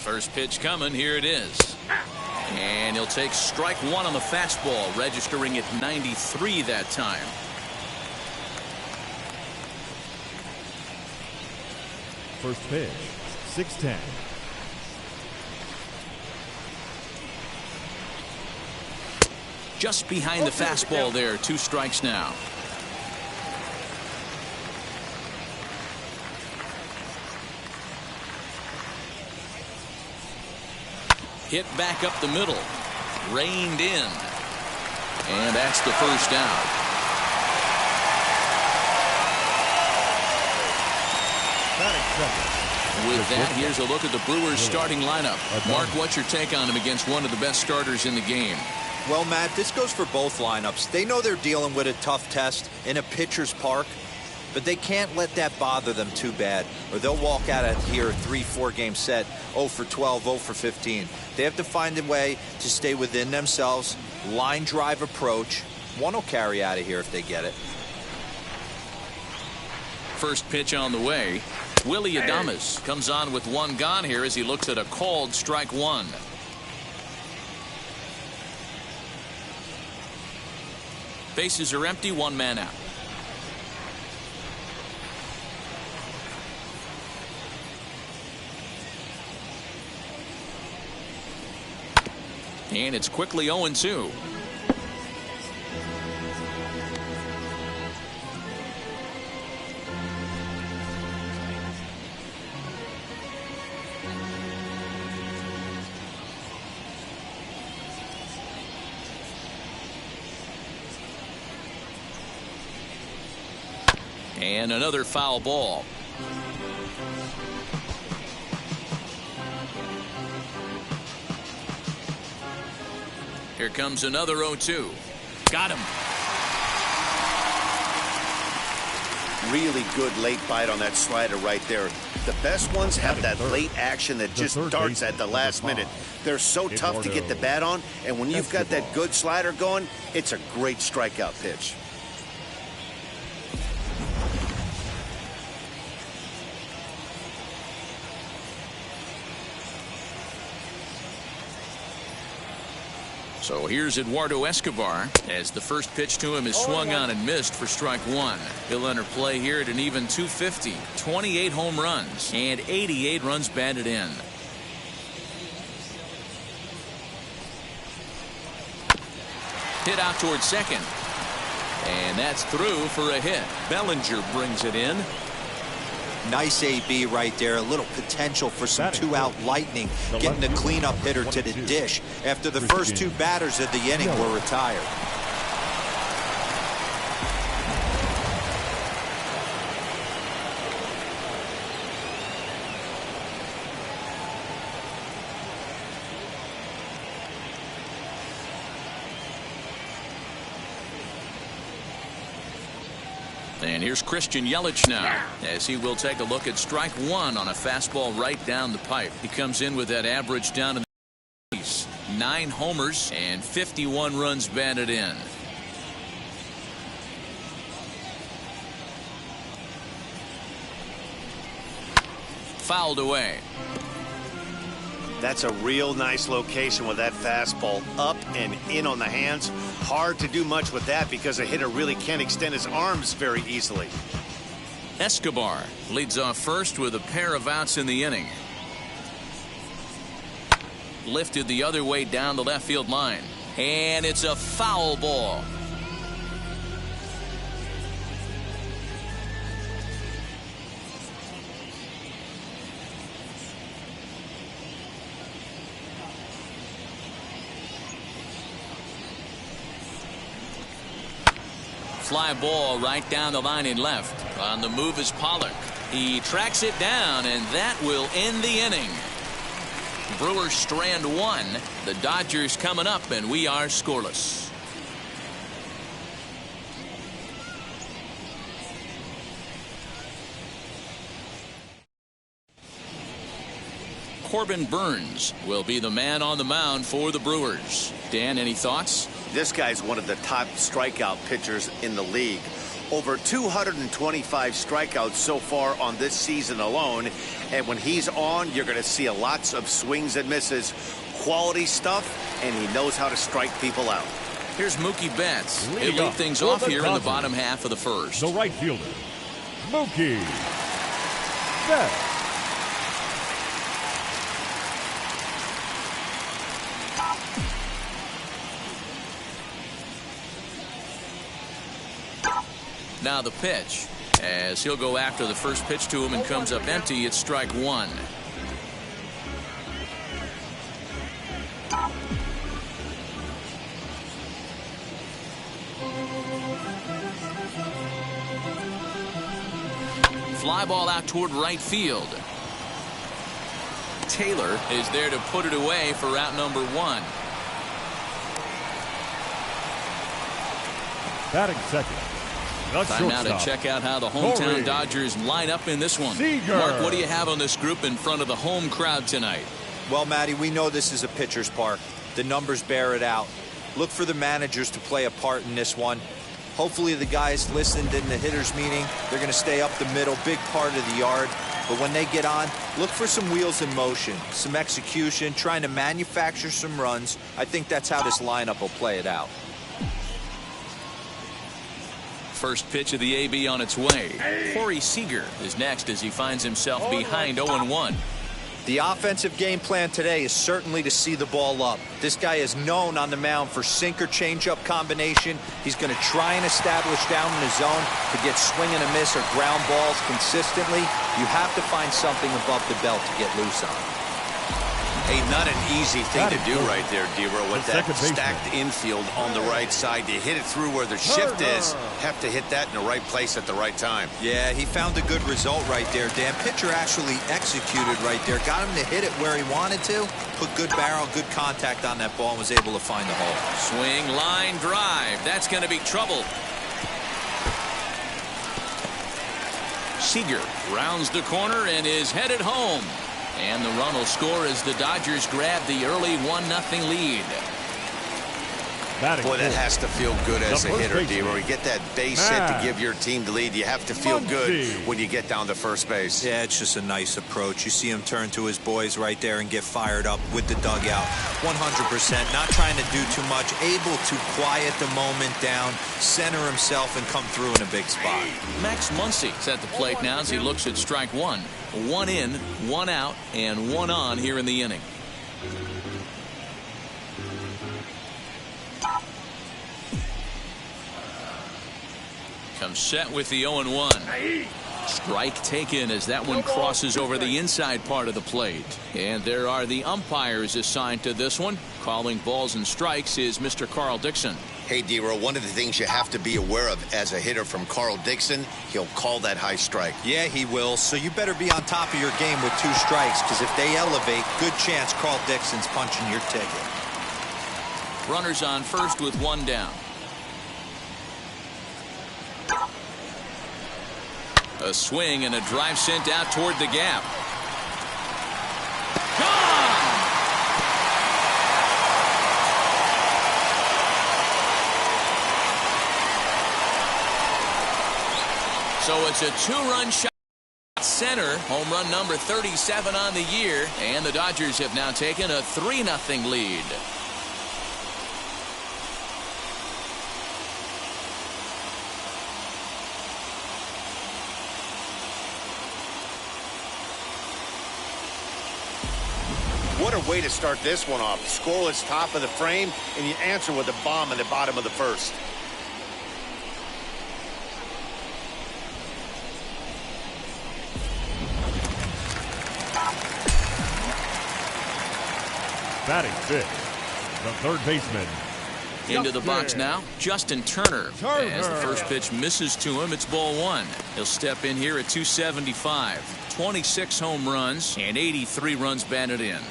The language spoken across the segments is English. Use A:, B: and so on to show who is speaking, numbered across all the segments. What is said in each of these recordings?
A: First pitch coming. Here it is. And he'll take strike one on the fastball, registering at 93 that time.
B: First pitch, 6-10.
A: Just behind the fastball there. 2 strikes now. Hit back up the middle. Reined in. And that's the first out. With that, here's a look at the Brewers starting lineup. Mark, what's your take on him against one of the best starters in the game?
C: Well, Matt, this goes for both lineups. They know they're dealing with a tough test in a pitcher's park, but they can't let that bother them too bad, or they'll walk out of here a 3-4 game set, 0 for 12, 0 for 15. They have to find a way to stay within themselves, line drive approach. One will carry out of here if they get it.
A: First pitch on the way. Willie Adames comes on with 1 gone here as he looks at a called strike 1. Bases are empty, 1 man out. And it's quickly 0-2. And another foul ball. Here comes another 0-2. Got him.
D: Really good late bite on that slider right there. The best ones have that late action that just darts at the last minute. They're so tough to get the bat on, and when you've got that good slider going, it's a great strikeout pitch.
A: So here's Eduardo Escobar as the first pitch to him is swung on and missed for strike 1. He'll enter play here at an even 250, 28 home runs and 88 runs batted in. Hit out towards second. And that's through for a hit. Bellinger brings it in.
C: Nice AB right there. A little potential for some 2-out lightning, getting the cleanup hitter to the dish after the first 2 batters of the inning were retired.
A: And here's Christian Yelich now as he will take a look at strike 1 on a fastball right down the pipe. He comes in with that average down in the 80s. 9 homers and 51 runs batted in. Fouled away.
D: That's a real nice location with that fastball up and in on the hands. Hard to do much with that because a hitter really can't extend his arms very easily.
A: Escobar leads off first with a pair of outs in the inning. Lifted the other way down the left field line. And it's a foul ball. Fly ball right down the line in left. On the move is Pollock. He tracks it down, and that will end the inning. Brewers strand 1. The Dodgers coming up, and we are scoreless. Corbin Burns will be the man on the mound for the Brewers. Dan, any thoughts?
D: This guy's one of the top strikeout pitchers in the league. Over 225 strikeouts so far on this season alone. And when he's on, you're going to see lots of swings and misses. Quality stuff, and he knows how to strike people out.
A: Here's Mookie Betts. He'll lead things off here in the bottom half of the first.
B: The right fielder, Mookie Betts.
A: Now the pitch, as he'll go after the first pitch to him and comes up empty. It's strike one. Fly ball out toward right field. Taylor is there to put it away for out number one.
B: Batting second.
A: Time now to check out how the hometown Dodgers line up in this one.
B: Seeger.
A: Mark, what do you have on this group in front of the home crowd tonight?
C: Well, Matty, we know this is a pitcher's park. The numbers bear it out. Look for the managers to play a part in this one. Hopefully the guys listened in the hitters meeting. They're going to stay up the middle, big part of the yard. But when they get on, look for some wheels in motion, some execution, trying to manufacture some runs. I think that's how this lineup will play it out.
A: First pitch of the AB on its way. Corey Seeger is next as he finds himself behind 0-1.
C: The offensive game plan today is certainly to see the ball up. This guy is known on the mound for sinker changeup combination. He's going to try and establish down in the zone to get swing and a miss or ground balls consistently. You have to find something above the belt to get loose on.
D: Hey, not an easy thing to do right there, D-Row, with that stacked infield on the right side. You hit it through where the shift is. Have to hit that in the right place at the right time.
C: Yeah, he found a good result right there, Dan. Pitcher actually executed right there. Got him to hit it where he wanted to. Put good barrel, good contact on that ball, and was able to find the hole.
A: Swing, line, drive. That's going to be trouble. Seeger rounds the corner and is headed home. And the run will score as the Dodgers grab the early 1-0 lead.
D: Boy, that has to feel good as a hitter, D-Row. You get that base hit to give your team the lead. You have to feel good when you get down to first base.
C: Yeah, it's just a nice approach. You see him turn to his boys right there and get fired up with the dugout. 100%. Not trying to do too much. Able to quiet the moment down, center himself, and come through in a big spot.
A: Max Muncy's at the plate now as he looks at strike one. 1 in, 1 out, and 1 on here in the inning. Comes set with the 0-1. Strike taken as that one crosses over the inside part of the plate. And there are the umpires assigned to this one. Calling balls and strikes is Mr. Carl Dixon.
D: Hey, D-Row, one of the things you have to be aware of as a hitter from Carl Dixon, he'll call that high strike.
C: Yeah, he will. So you better be on top of your game with 2 strikes, because if they elevate, good chance Carl Dixon's punching your ticket.
A: Runners on first with 1 down. A swing and a drive sent out toward the gap. Gone! So it's a 2-run shot. Center, home run number 37 on the year, and the Dodgers have now taken a 3-0 lead.
D: What a way to start this one off. Scoreless top of the frame, and you answer with a bomb in the bottom of the first.
B: Batting fifth, the third baseman.
A: Into the box now, Justin Turner. As the first pitch misses to him, it's ball 1. He'll step in here at 275. 26 home runs and 83 runs batted in.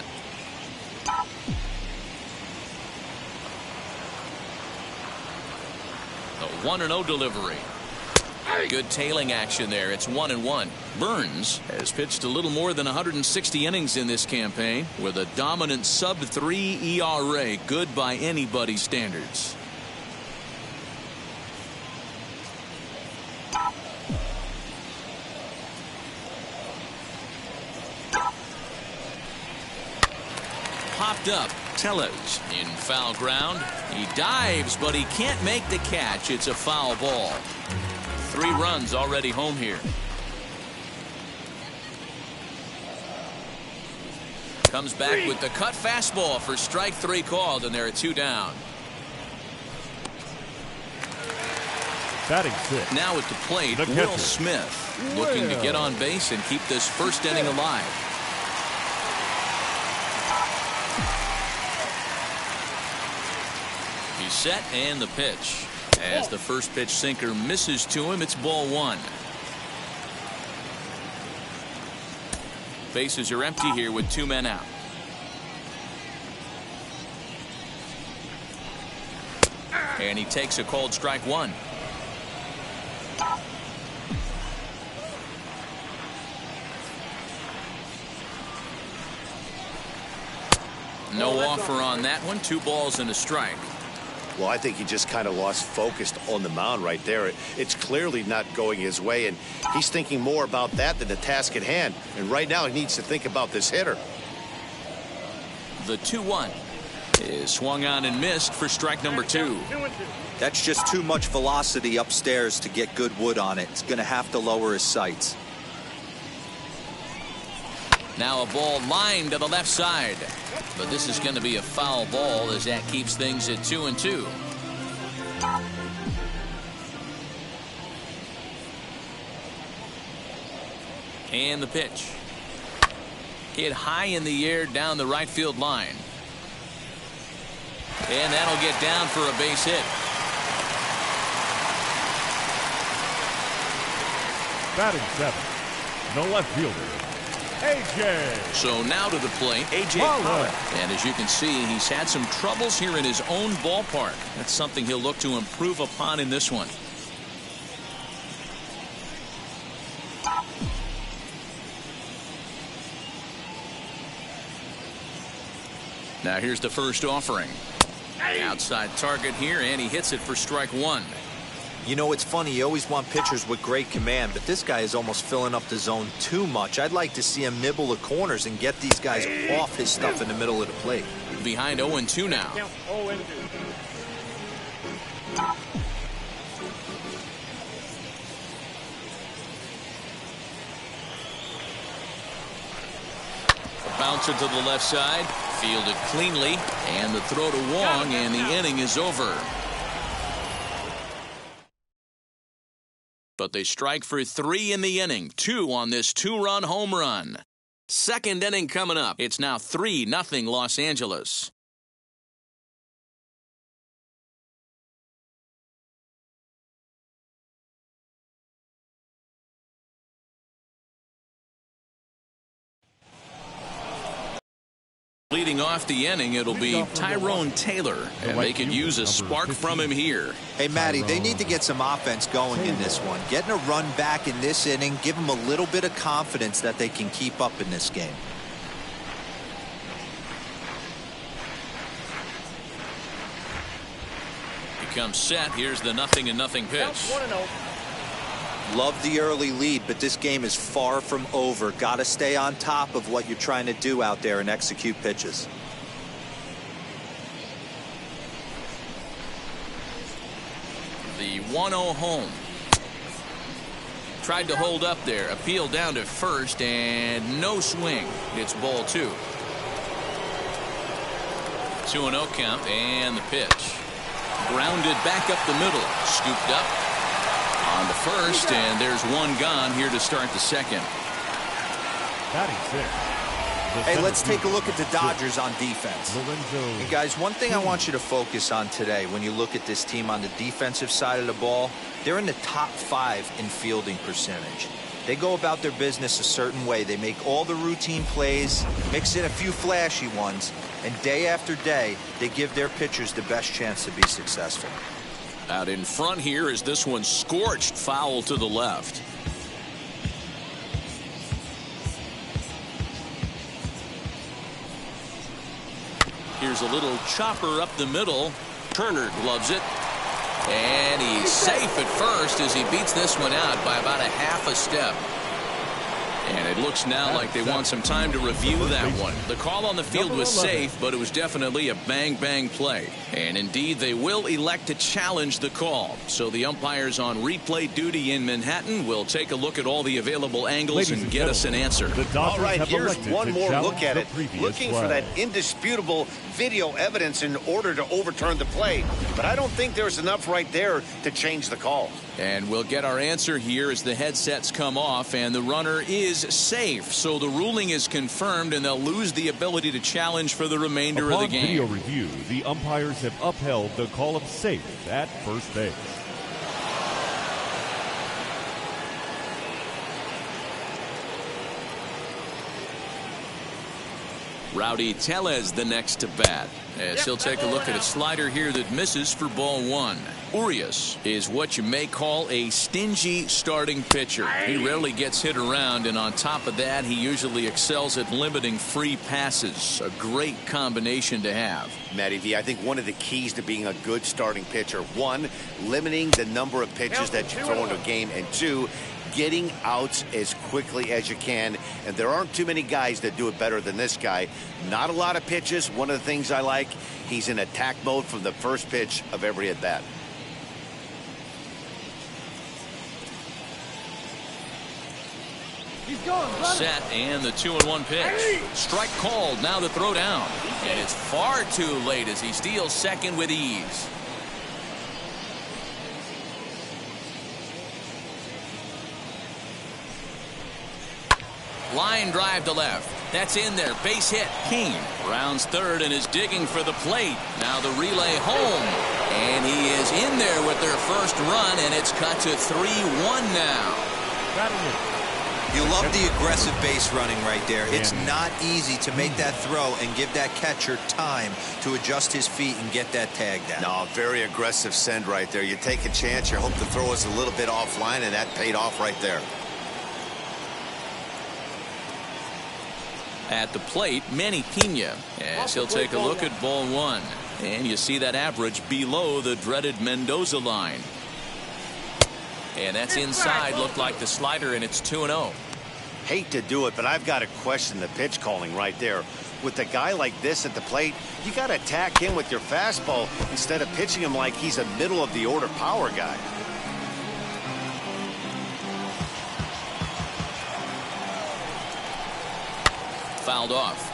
A: The 1-0 delivery. Good tailing action there. It's 1-1. Burns has pitched a little more than 160 innings in this campaign with a dominant sub-3 ERA. Good by anybody's standards. popped up. Tellez in foul ground. He dives, but he can't make the catch. It's a foul ball. 3 runs already home here. Comes back with the cut fastball for strike 3 called, and there are 2 down.
B: Batting 6.
A: Now at the plate, Will Smith looking to get on base and keep this first inning alive. He's set, and the pitch. As the first pitch sinker misses to him, it's ball 1. Bases are empty here with 2 men out. And he takes a called strike 1. No offer on that one. 2 balls and a strike.
D: Well, I think he just kind of lost focus on the mound right there. It's clearly not going his way, and he's thinking more about that than the task at hand. And right now he needs to think about this hitter.
A: The 2-1 is swung on and missed for strike number 2.
C: That's just too much velocity upstairs to get good wood on it. It's going to have to lower his sights.
A: Now a ball lined to the left side. But this is going to be a foul ball as that keeps things at 2-2. And the pitch. Hit high in the air down the right field line. And that'll get down for a base hit.
B: Batting 7. The left fielder, A.J.
A: So now to the plate, A.J. Pollock. And as you can see, he's had some troubles here in his own ballpark. That's something he'll look to improve upon in this one. Now here's the first offering. Outside target here, and he hits it for strike 1.
C: You know, it's funny, you always want pitchers with great command, but this guy is almost filling up the zone too much. I'd like to see him nibble the corners and get these guys off his stuff in the middle of the plate.
A: Behind 0-2 now. Bouncer to the left side, fielded cleanly, and the throw to Wong, and the inning is over. But they strike for 3 in the inning, 2 on this 2-run home run. Second inning coming up. It's now 3-0 Los Angeles. Leading off the inning, it'll be Tyrone Taylor, and they could use a spark from him here.
C: Hey, Matty, they need to get some offense going in this one. Getting a run back in this inning, give them a little bit of confidence that they can keep up in this game.
A: He comes set. Here's the 0-0 pitch.
C: Love the early lead, but this game is far from over. Got to stay on top of what you're trying to do out there and execute pitches.
A: The 1-0 home. Tried to hold up there. Appeal down to first, and no swing. It's ball 2. 2-0 count, and the pitch. Grounded back up the middle. Scooped up on the first, and there's 1 gone here to start the second.
B: Batting 6.
C: Hey, let's take a look at the Dodgers on defense.
B: Lorenzo.
C: And guys, one thing I want you to focus on today when you look at this team on the defensive side of the ball, they're in the top 5 in fielding percentage. They go about their business a certain way. They make all the routine plays, mix in a few flashy ones, and day after day, they give their pitchers the best chance to be successful.
A: Out in front here is this one scorched foul to the left. Here's a little chopper up the middle. Turner gloves it. And he's safe at first as he beats this one out by about a half a step. And It looks now like they want some time to review that one. The call on the field was safe, but it was definitely a bang-bang play. And indeed, they will elect to challenge the call. So the umpires on replay duty in Manhattan will take a look at all the available angles and get us an answer.
D: All right, here's one more look at it. Looking for that indisputable video evidence in order to overturn the play. But I don't think there's enough right there to change the call.
A: And we'll get our answer here as the headsets come off, and the runner is safe. So the ruling is confirmed, and they'll lose the ability to challenge for the remainder of the game.
B: Video review, the umpires have upheld the call of safe at first base.
A: Rowdy Tellez the next to bat, as he'll take a look at a slider here that misses for ball one. Urias is what you may call a stingy starting pitcher. He rarely gets hit around, and on top of that, he usually excels at limiting free passes. A great combination to have.
D: Matty V, I think one of the keys to being a good starting pitcher, one, limiting the number of pitches that you throw into a game, and two, getting outs as quickly as you can. And there aren't too many guys that do it better than this guy. Not a lot of pitches. One of the things I like, he's in attack mode from the first pitch of every at bat.
A: Set, and the 2-1 pitch. Strike called. Now the throw down, and it's far too late as he steals second with ease. Line drive to left. That's in there. Base hit. Kane rounds third and is digging for the plate. Now the relay home. And he is in there with their first run, and it's cut to 3-1 now.
C: You love the aggressive base running right there. It's not easy to make that throw and give that catcher time to adjust his feet and get that tag down.
D: No, very aggressive send right there. You take a chance, you hope the throw is a little bit offline, and that paid off right there.
A: At the plate, Manny Pena, as he'll take a look at ball one. And you see that average below the dreaded Mendoza line. And that's inside. Looked like the slider, and it's 2-0.
D: Hate to do it, but I've got to question the pitch calling right there. With a guy like this at the plate, you got to attack him with your fastball instead of pitching him like he's a middle-of-the-order power guy.
A: Fouled off.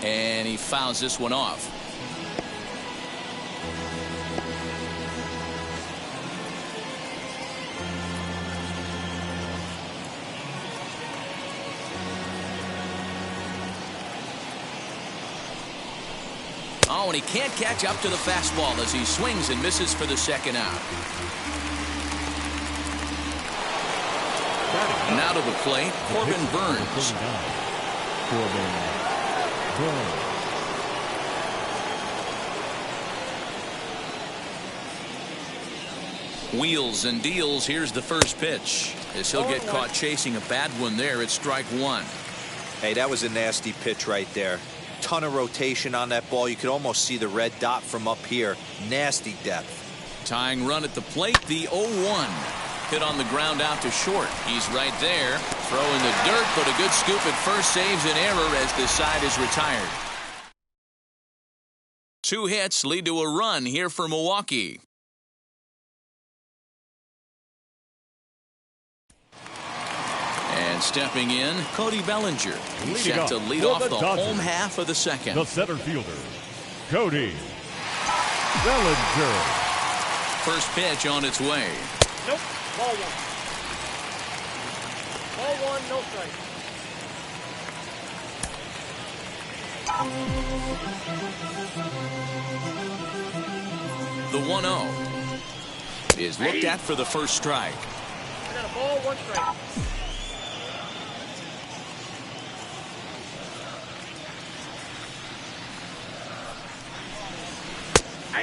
A: And he fouls this one off. Oh, and he can't catch up to the fastball as he swings and misses for the second out. Now to the plate, Corbin Burns. Wheels and deals. Here's the first pitch. As he'll get caught chasing a bad one there. It's strike one.
C: Hey, that was a nasty pitch right there. Ton of rotation on that ball. You could almost see the red dot from up here. Nasty depth.
A: Tying run at the plate, the 0-1. Hit on the ground out to short. He's right there. Throw in the dirt, but a good scoop at first saves an error as the side is retired. 2 hits lead to a run here for Milwaukee. And stepping in, Cody Bellinger. He's set to lead off the home half of the second.
B: The center fielder, Cody Bellinger.
A: First pitch on its way.
E: Nope. Ball one. Ball one, no strike.
A: The 1-0 is looked at for the first strike.
E: I got a ball, 1 strike.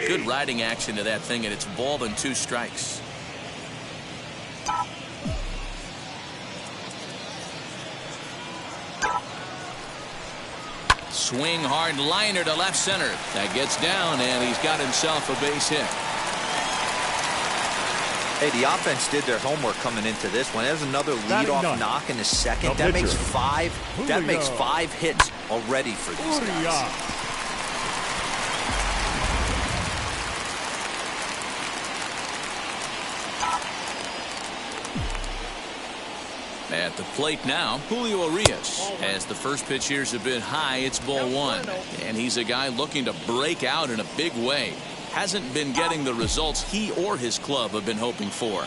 A: Good riding action to that thing, and it's ball and 2 strikes. Swing hard liner to left center. That gets down, and he's got himself a base hit.
C: Hey, the offense did their homework coming into this one. There's another leadoff knock in the second. That makes 5. That makes 5 hits already for these guys.
A: At the plate now, Julio Orio. As the first pitch here's a bit high, it's ball 1. And he's a guy looking to break out in a big way. Hasn't been getting the results he or his club have been hoping for.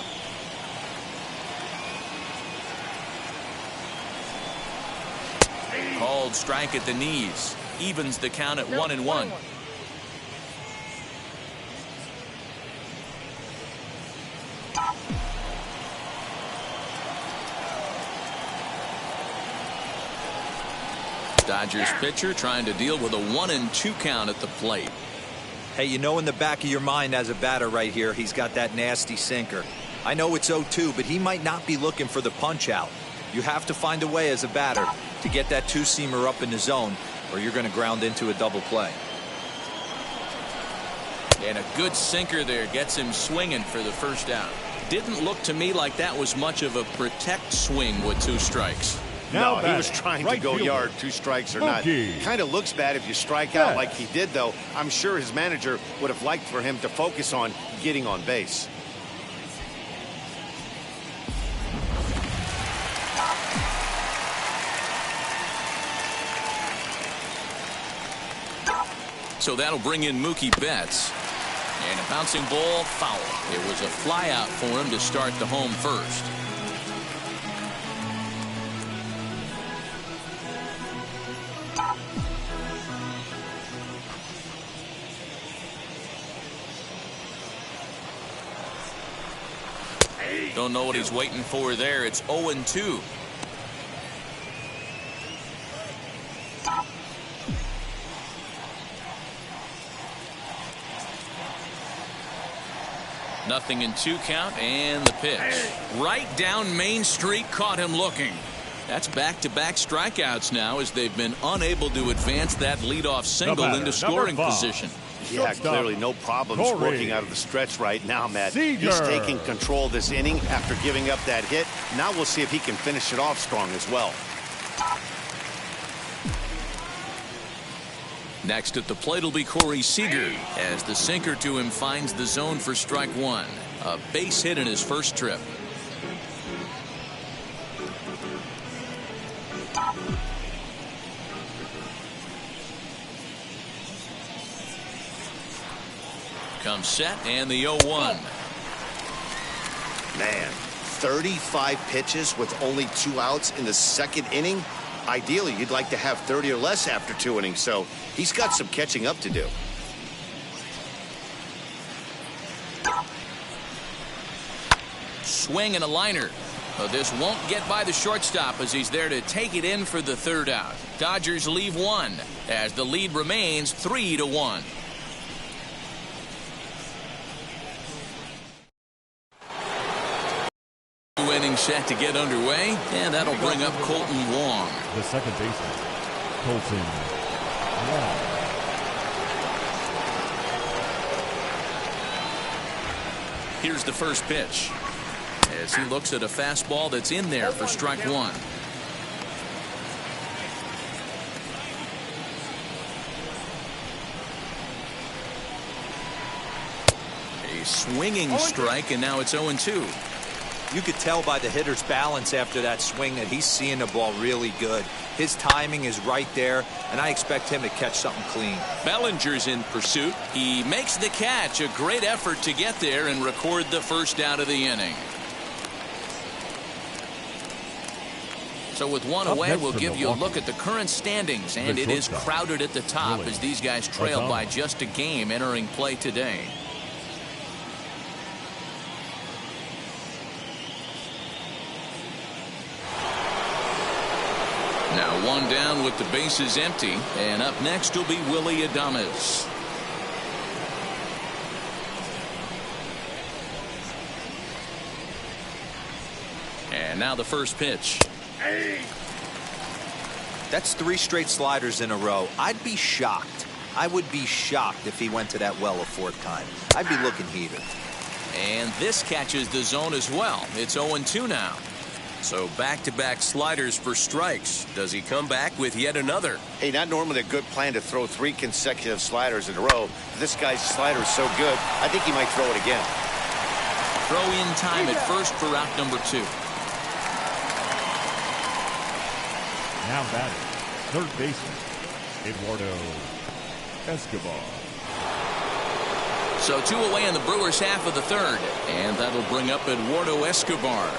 A: Called strike at the knees. Evens the count at 1-1. Dodgers pitcher trying to deal with a 1-2 count at the plate.
C: Hey, you know in the back of your mind as a batter right here, he's got that nasty sinker. I know it's 0-2, but he might not be looking for the punch out. You have to find a way as a batter to get that 2-seamer up in the zone, or you're going to ground into a double play.
A: And a good sinker there gets him swinging for the first out. Didn't look to me like that was much of a protect swing with 2 strikes.
D: No, he was trying to go yard, 2 strikes or not. Kind of looks bad if you strike out like he did, though. I'm sure his manager would have liked for him to focus on getting on base.
A: So that'll bring in Mookie Betts. And a bouncing ball foul. It was a fly out for him to start the home first. Don't know what he's waiting for there. It's 0-2. Nothing in 2 count, and the pitch. Right down Main Street, caught him looking. That's back-to-back strikeouts now as they've been unable to advance that leadoff single into scoring position.
D: Yeah, clearly no problems working out of the stretch right now, Matt.
B: Seeger.
D: He's taking control of this inning after giving up that hit. Now we'll see if he can finish it off strong as well.
A: Next at the plate will be Corey Seeger as the sinker to him finds the zone for strike 1. A base hit in his first trip. Comes set and the 0-1.
D: Man, 35 pitches with only 2 outs in the second inning. Ideally, you'd like to have 30 or less after 2 innings, so he's got some catching up to do.
A: Swing and a liner. But this won't get by the shortstop as he's there to take it in for the 3rd out. Dodgers leave 1 as the lead remains 3-1. Inning set to get underway, and that'll bring up Colton Wong.
B: The second baseman, Colton Wong.
A: Here's the first pitch as he looks at a fastball that's in there for strike 1. A swinging strike, and now it's 0-2.
C: You could tell by the hitter's balance after that swing that he's seeing the ball really good. His timing is right there, and I expect him to catch something clean.
A: Bellinger's in pursuit. He makes the catch. A great effort to get there and record the first out of the inning. So with 1 away, we'll give you a look at the current standings, and it is crowded at the top as these guys trail by just a game entering play today. Now 1 down with the bases empty, and up next will be Willie Adames. And now the first pitch.
C: That's 3 straight sliders in a row. I'd be shocked. I would be shocked if he went to that well a 4th time. I'd be looking heated.
A: And this catches the zone as well. It's 0-2 now. So back-to-back sliders for strikes. Does he come back with yet another?
D: Hey, not normally a good plan to throw 3 consecutive sliders in a row. This guy's slider is so good, I think he might throw it again.
A: Throw in time at first for route number 2.
B: Now batting, third baseman, Eduardo Escobar.
A: So 2 away in the Brewers half of the 3rd. And that'll bring up Eduardo Escobar.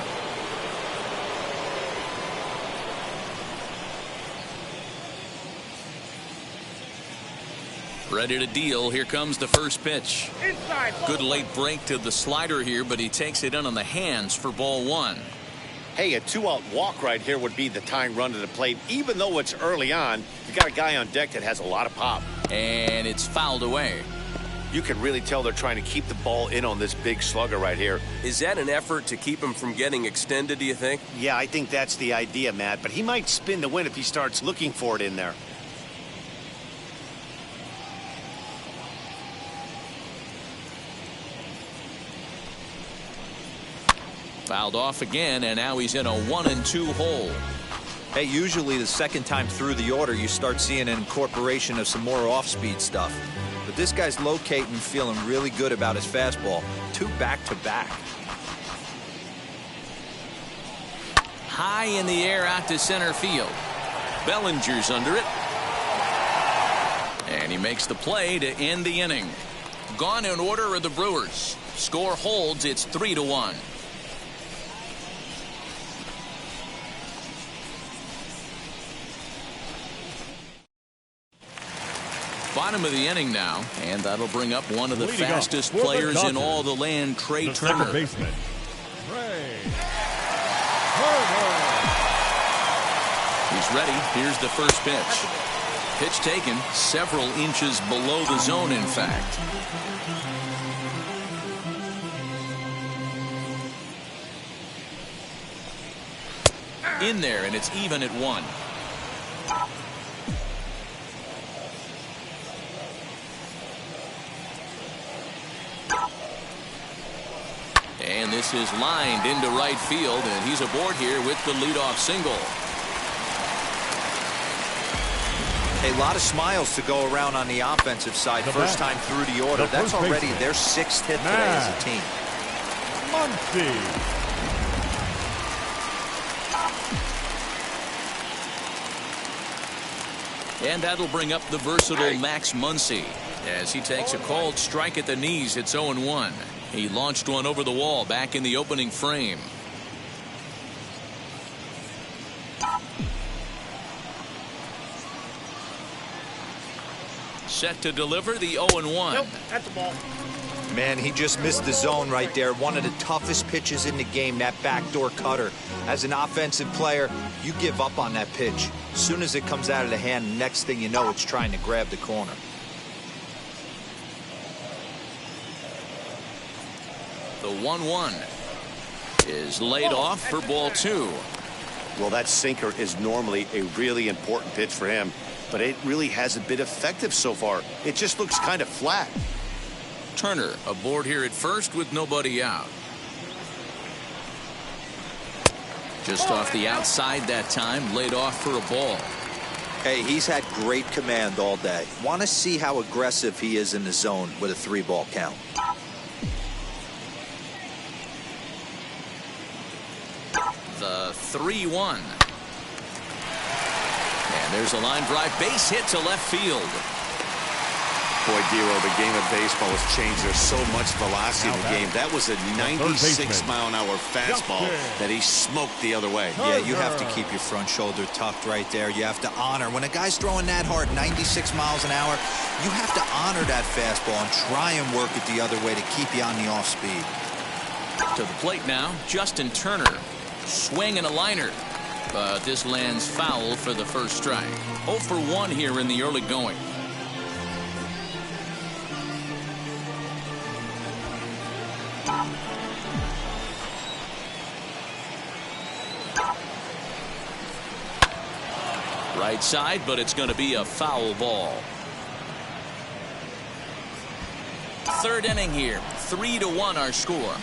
A: Ready to deal. Here comes the first pitch.
E: Inside.
A: Good late break to the slider here, but he takes it in on the hands for ball 1.
D: Hey, a 2-out walk right here would be the tying run to the plate. Even though it's early on, you got a guy on deck that has a lot of pop.
A: And it's fouled away.
D: You can really tell they're trying to keep the ball in on this big slugger right here.
F: Is that an effort to keep him from getting extended, do you think?
D: Yeah, I think that's the idea, Matt. But he might spin to win if he starts looking for it in there.
A: Fouled off again, and now he's in a 1-2 hole.
C: Hey, usually the second time through the order, you start seeing an incorporation of some more off-speed stuff. But this guy's locating, feeling really good about his fastball. 2 back-to-back.
A: High in the air out to center field. Bellinger's under it. And he makes the play to end the inning. Gone in order are the Brewers. Score holds. It's 3-1. Bottom of the inning now, and that'll bring up one of the fastest players in all the land, Trey Turner.
B: Second baseman, Trey Turner.
A: He's ready. Here's the first pitch. Pitch taken several inches below the zone, in fact. In there, and it's even at 1. And this is lined into right field, and he's aboard here with the leadoff single.
C: A lot of smiles to go around on the offensive side. First time through the order. That's already their 6th hit today as a team.
B: Muncy.
A: And that'll bring up the versatile Max Muncy as he takes a called strike at the knees. It's 0-1. He launched one over the wall back in the opening frame. Set to deliver the 0-1.
E: Nope, that's the ball.
C: Man, he just missed the zone right there. One of the toughest pitches in the game, that backdoor cutter. As an offensive player, you give up on that pitch. As soon as it comes out of the hand, next thing you know, it's trying to grab the corner.
A: The 1-1 is laid off for ball 2.
D: Well, that sinker is normally a really important pitch for him, but it really hasn't been effective so far. It just looks kind of flat.
A: Turner aboard here at first with nobody out. Just off the outside that time, laid off for a ball.
C: Hey, he's had great command all day. Want to see how aggressive he is in the zone with a 3-ball count.
A: The 3-1. And there's a line drive base hit to left field.
D: Boy, Dero, the game of baseball has changed. There's so much velocity in the game. That was a 96-mile-an-hour fastball that he smoked the other way.
C: Yeah, you have to keep your front shoulder tucked right there. You have to honor. When a guy's throwing that hard, 96 miles an hour, you have to honor that fastball and try and work it the other way to keep you on the off speed.
A: To the plate now, Justin Turner. Swing and a liner. But this lands foul for the first strike. 0 for 1 here in the early going. Right side, but it's going to be a foul ball. Third inning here. 3-1 our score.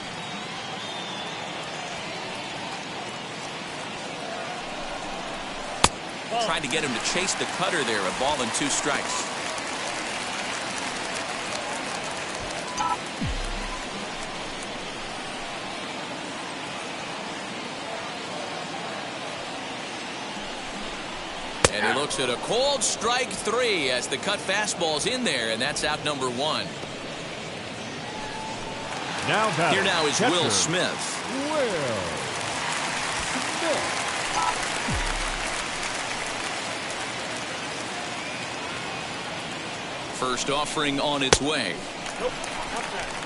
A: Tried to get him to chase the cutter there. A ball and 2 strikes. And he looks at a cold strike 3 as the cut fastball's in there, and that's out number 1. Here now is Will Smith. First offering on its way.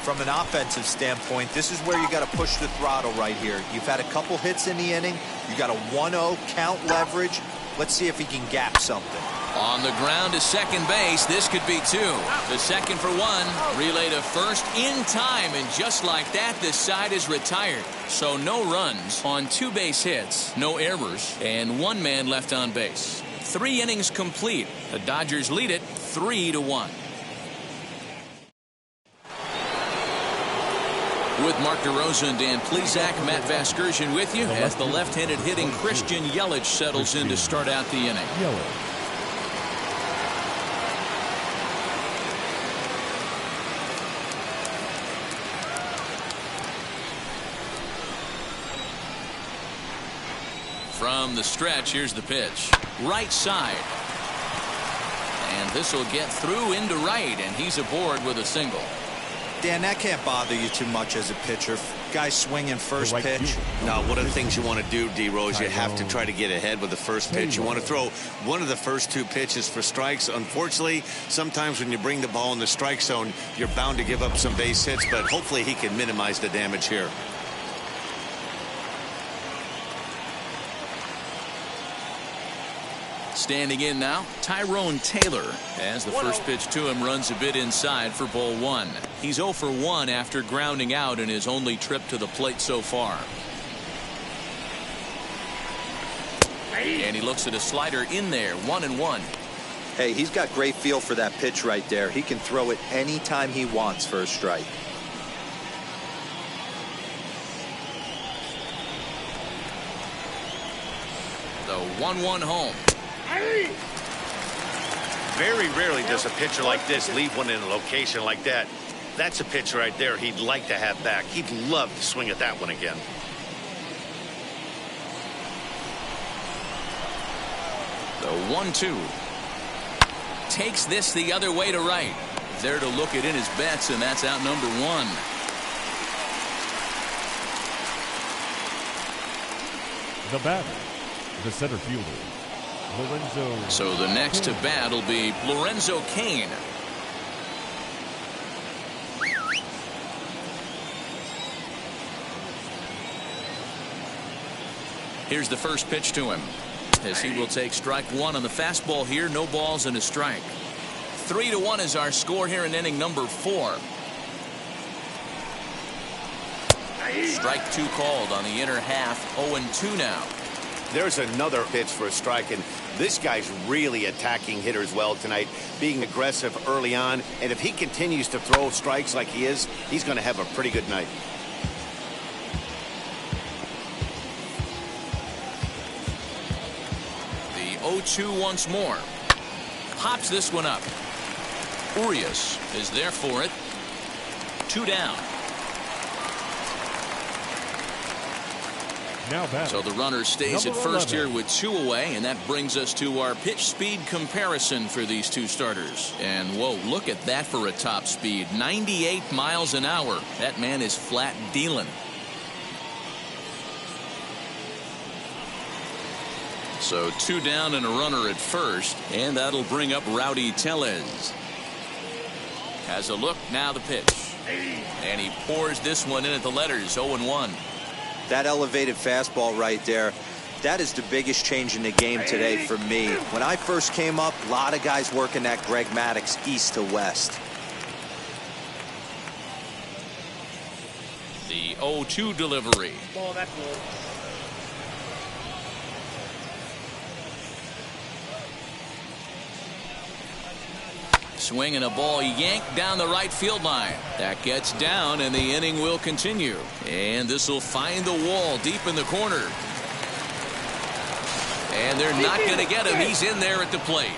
C: From an offensive standpoint, this is where you got to push the throttle right here. You've had a couple hits in the inning. You got a 1-0 count leverage. Let's see if he can gap something.
A: On the ground to second base. This could be 2. The second for 1. Relay to first in time. And just like that, this side is retired. So no runs on 2 base hits. No errors. And 1 man left on base. 3 innings complete. The Dodgers lead it 3-1. With Mark DeRosa and Dan Plesac, Matt Vasgersian with you as the left-handed hitting Christian Yelich settles in to start out the inning. From the stretch, here's the pitch. Right side. And this will get through into right, and he's aboard with a single.
C: Dan, that can't bother you too much as a pitcher. Guy swinging first pitch.
D: No, one of the things you want to do, D-Rose, you have to try to get ahead with the first pitch. You want to throw one of the first 2 pitches for strikes. Unfortunately, sometimes when you bring the ball in the strike zone, you're bound to give up some base hits, but hopefully he can minimize the damage here.
A: Standing in now, Tyrone Taylor, as the first pitch to him runs a bit inside for ball 1. He's 0 for 1 after grounding out in his only trip to the plate so far. And he looks at a slider in there, 1-1.
C: Hey, he's got great feel for that pitch right there. He can throw it anytime he wants for a strike.
A: The 1-1 home.
D: Very rarely does a pitcher like this leave one in a location like that. That's a pitch right there he'd like to have back. He'd love to swing at that one again.
A: The 1-2. Takes this the other way to right. There to look it in his bets, and that's out number 1.
B: The batter, the center fielder, Lorenzo.
A: So the next to bat will be Lorenzo Kane. Here's the first pitch to him, as he will take strike 1 on the fastball here. No balls and a strike. 3-1 is our score here in inning number 4. Strike 2 called on the inner half. 0-2 now.
D: There's another pitch for a strike, and this guy's really attacking hitters well tonight, being aggressive early on, and if he continues to throw strikes like he is, he's going to have a pretty good night.
A: The 0-2 once more. Pops this one up. Urias is there for it. 2 down. So the runner stays at first here with 2 away, and that brings us to our pitch speed comparison for these two starters. And whoa, look at that for a top speed. 98 miles an hour. That man is flat dealing. So 2 down and a runner at first, and that'll bring up Rowdy Tellez. Has a look, now the pitch. And he pours this one in at the letters. 0-1.
C: That elevated fastball right there, that is the biggest change in the game today for me. When I first came up, a lot of guys working that Greg Maddux east to west.
A: The 0-2 delivery.
E: Ball, that's low.
A: swing and a ball yanked down the right field line. That gets down, and the inning will continue. And this will find the wall deep in the corner. And they're not going to get him. He's in there at the plate.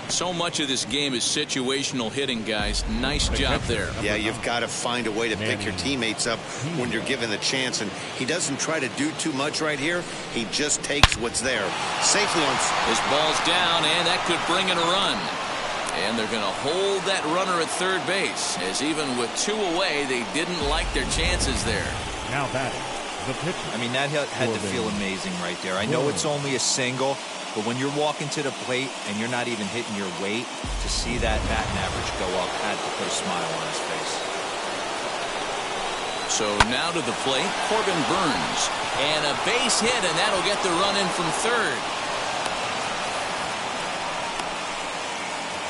A: So much of this game is situational hitting, guys. Nice job there.
D: Yeah, you've got to find a way to pick your teammates up when you're given the chance, and he doesn't try to do too much right here. He just takes what's there. Safely on.
A: His ball's down, and that could bring in a run. And they're going to hold that runner at third base, as even with 2 away, they didn't like their chances there.
B: Now batting, the pitcher.
C: I mean, that had to feel amazing right there. I know it's only a single, but when you're walking to the plate and you're not even hitting your weight, to see that batting average go up had to put a smile on his face.
A: So now to the plate, Corbin Burns. And a base hit, and that'll get the run in from third.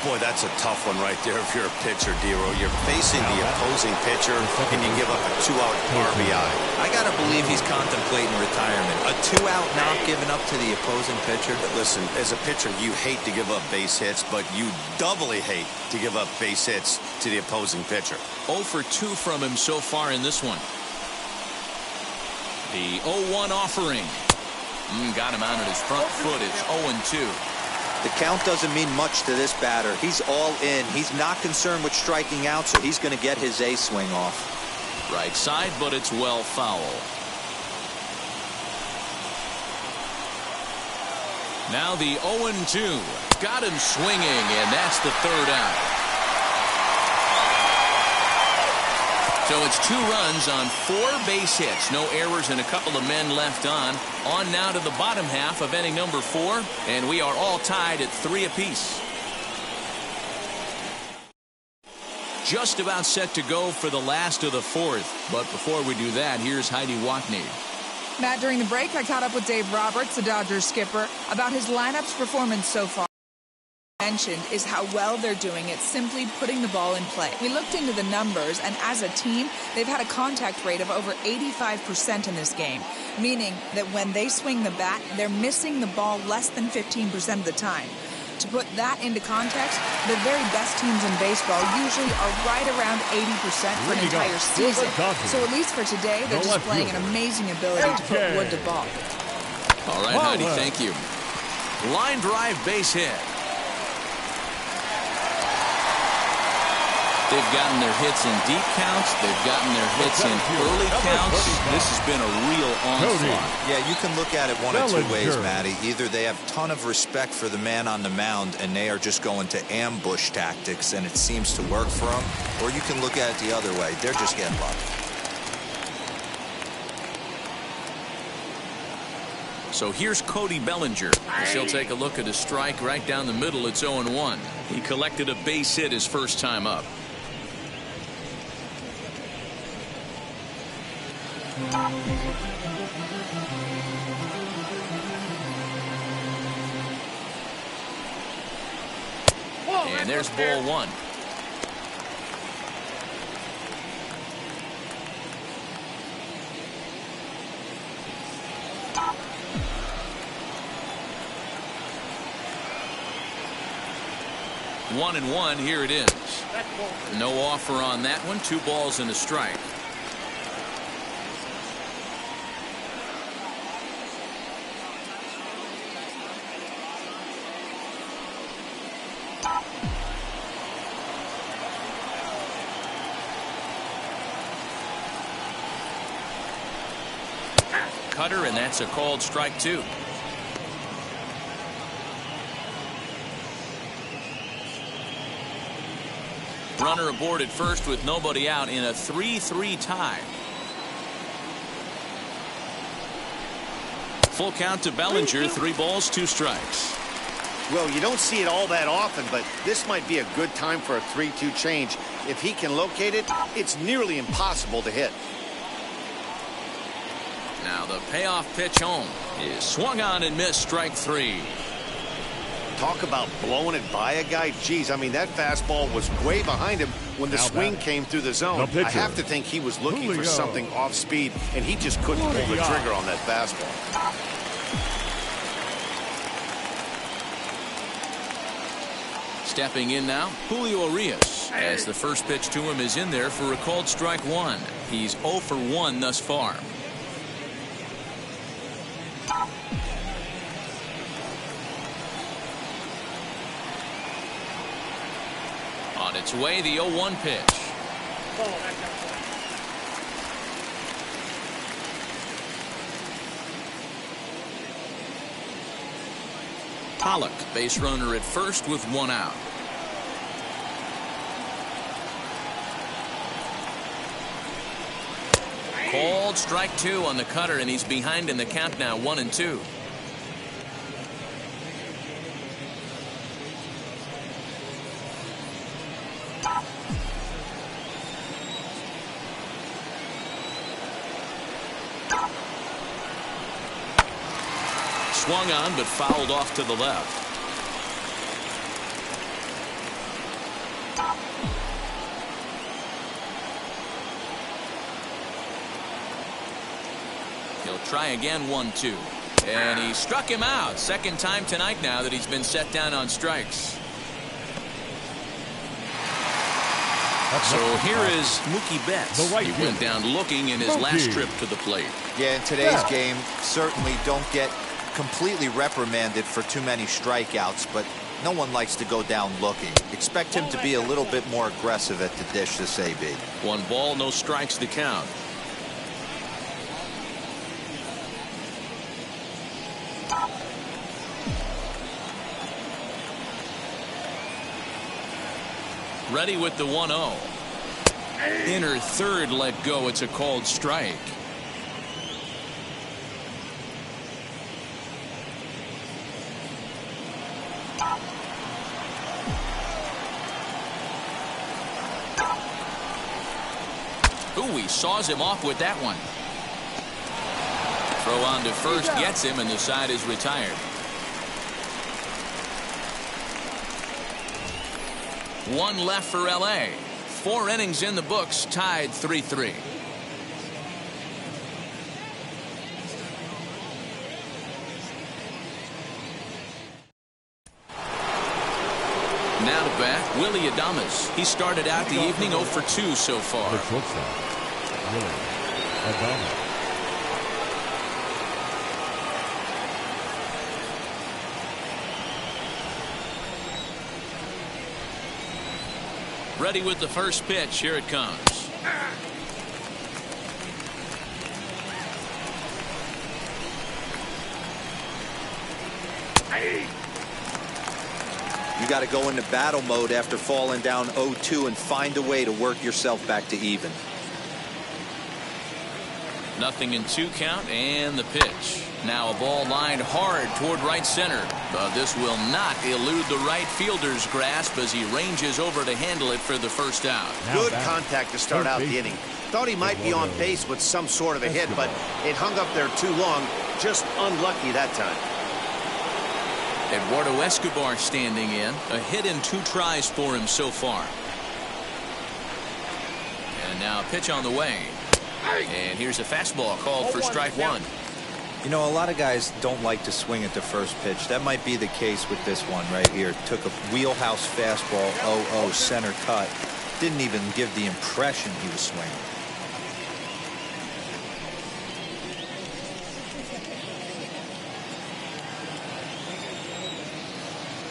D: Boy, that's a tough one right there if you're a pitcher, Dero. You're facing the opposing pitcher, and you give up a 2-out RBI.
C: I got to believe he's contemplating retirement. A 2-out knock given up to the opposing pitcher.
D: But listen, as a pitcher, you hate to give up base hits, but you doubly hate to give up base hits to the opposing pitcher.
A: 0 for 2 from him so far in this one. The 0-1 offering. Got him out at his front foot. It's 0-2.
C: The count doesn't mean much to this batter. He's all in. He's not concerned with striking out, so he's going to get his A swing off.
A: Right side, but it's well foul. Now the 0-2. Got him swinging, and that's the third out. So it's 2 runs on 4 base hits. No errors and a couple of men left on. On now to the bottom half of inning number 4. And we are all tied at 3 apiece. Just about set to go for the last of the 4th. But before we do that, here's Heidi Watney.
G: Matt, during the break, I caught up with Dave Roberts, the Dodgers skipper, about his lineup's performance so far. Mentioned is how well they're doing at simply putting the ball in play. We looked into the numbers, and as a team, they've had a contact rate of over 85% in this game, meaning that when they swing the bat, they're missing the ball less than 15% of the time. To put that into context, the very best teams in baseball usually are right around 80% for an entire season. So at least for today, they're displaying an amazing ability to put wood to ball.
A: All right, Heidi, thank you. Line drive base hit. They've gotten their hits in deep counts. They've gotten their hits in early counts. This has been a real onslaught.
C: Yeah, you can look at it one of 2 ways, Matty. Either they have a ton of respect for the man on the mound and they are just going to ambush tactics and it seems to work for them, or you can look at it the other way. They're just getting lucky.
A: So here's Cody Bellinger. He'll take a look at a strike right down the middle. It's 0-1. He collected a base hit his first time up. And there's ball 1. One and 1. Here it is. No offer on that one. 2 balls and a strike. Cutter, and that's a called strike 2. Runner aboard at first with nobody out in a 3-3 tie. Full count to Bellinger. 3 balls, 2 strikes.
D: Well, you don't see it all that often, but this might be a good time for a 3-2 change. If he can locate it, it's nearly impossible to hit.
A: Now the payoff pitch home is swung on and missed. Strike 3.
D: Talk about blowing it by a guy. Geez, I mean, that fastball was way behind him when the swing came through the zone. I have to think he was looking for something off speed, and he just couldn't pull the trigger on that fastball.
A: Stepping in now, Julio Orio, as the first pitch to him is in there for a called strike one. He's 0 for 1 thus far. On its way, the 0-1 pitch. Pollock, base runner at first with 1 out. Called strike 2 on the cutter, and he's behind in the count now, 1-2. Swung on, but fouled off to the left. He'll try again, 1-2. And he struck him out. Second time tonight now that he's been set down on strikes. So here is Mookie Betts. He went down looking in his last trip to the plate.
C: Yeah, in today's game, certainly don't get completely reprimanded for too many strikeouts, but no one likes to go down looking. Expect him to be a little bit more aggressive at the dish this AB.
A: 1 ball, no strikes to count. Ready with the 1-0. Inner third let go. It's a called strike. Ooh, he saws him off with that one. Throw on to first gets him, and the side is retired. 1 left for LA. 4 innings in the books, tied 3-3. Now to bat, Willie Adames. He started out the evening 0 for 2 so far.
B: The shortstop, Willie Adames.
A: Ready with the first pitch. Here it comes.
C: You got to go into battle mode after falling down 0-2 and find a way to work yourself back to even.
A: 0-2 count, and the pitch. Now a ball lined hard toward right center, but this will not elude the right fielder's grasp as he ranges over to handle it for the first out.
D: Good contact to start out the inning. Thought he might be on base with some sort of a hit, but it hung up there too long. Just unlucky that time.
A: Eduardo Escobar standing in. A hit in 2 tries for him so far. And now a pitch on the way. And here's a fastball called for strike 1.
C: You know, a lot of guys don't like to swing at the first pitch. That might be the case with this one right here. Took a wheelhouse fastball, 0-0 center cut. Didn't even give the impression he was swinging.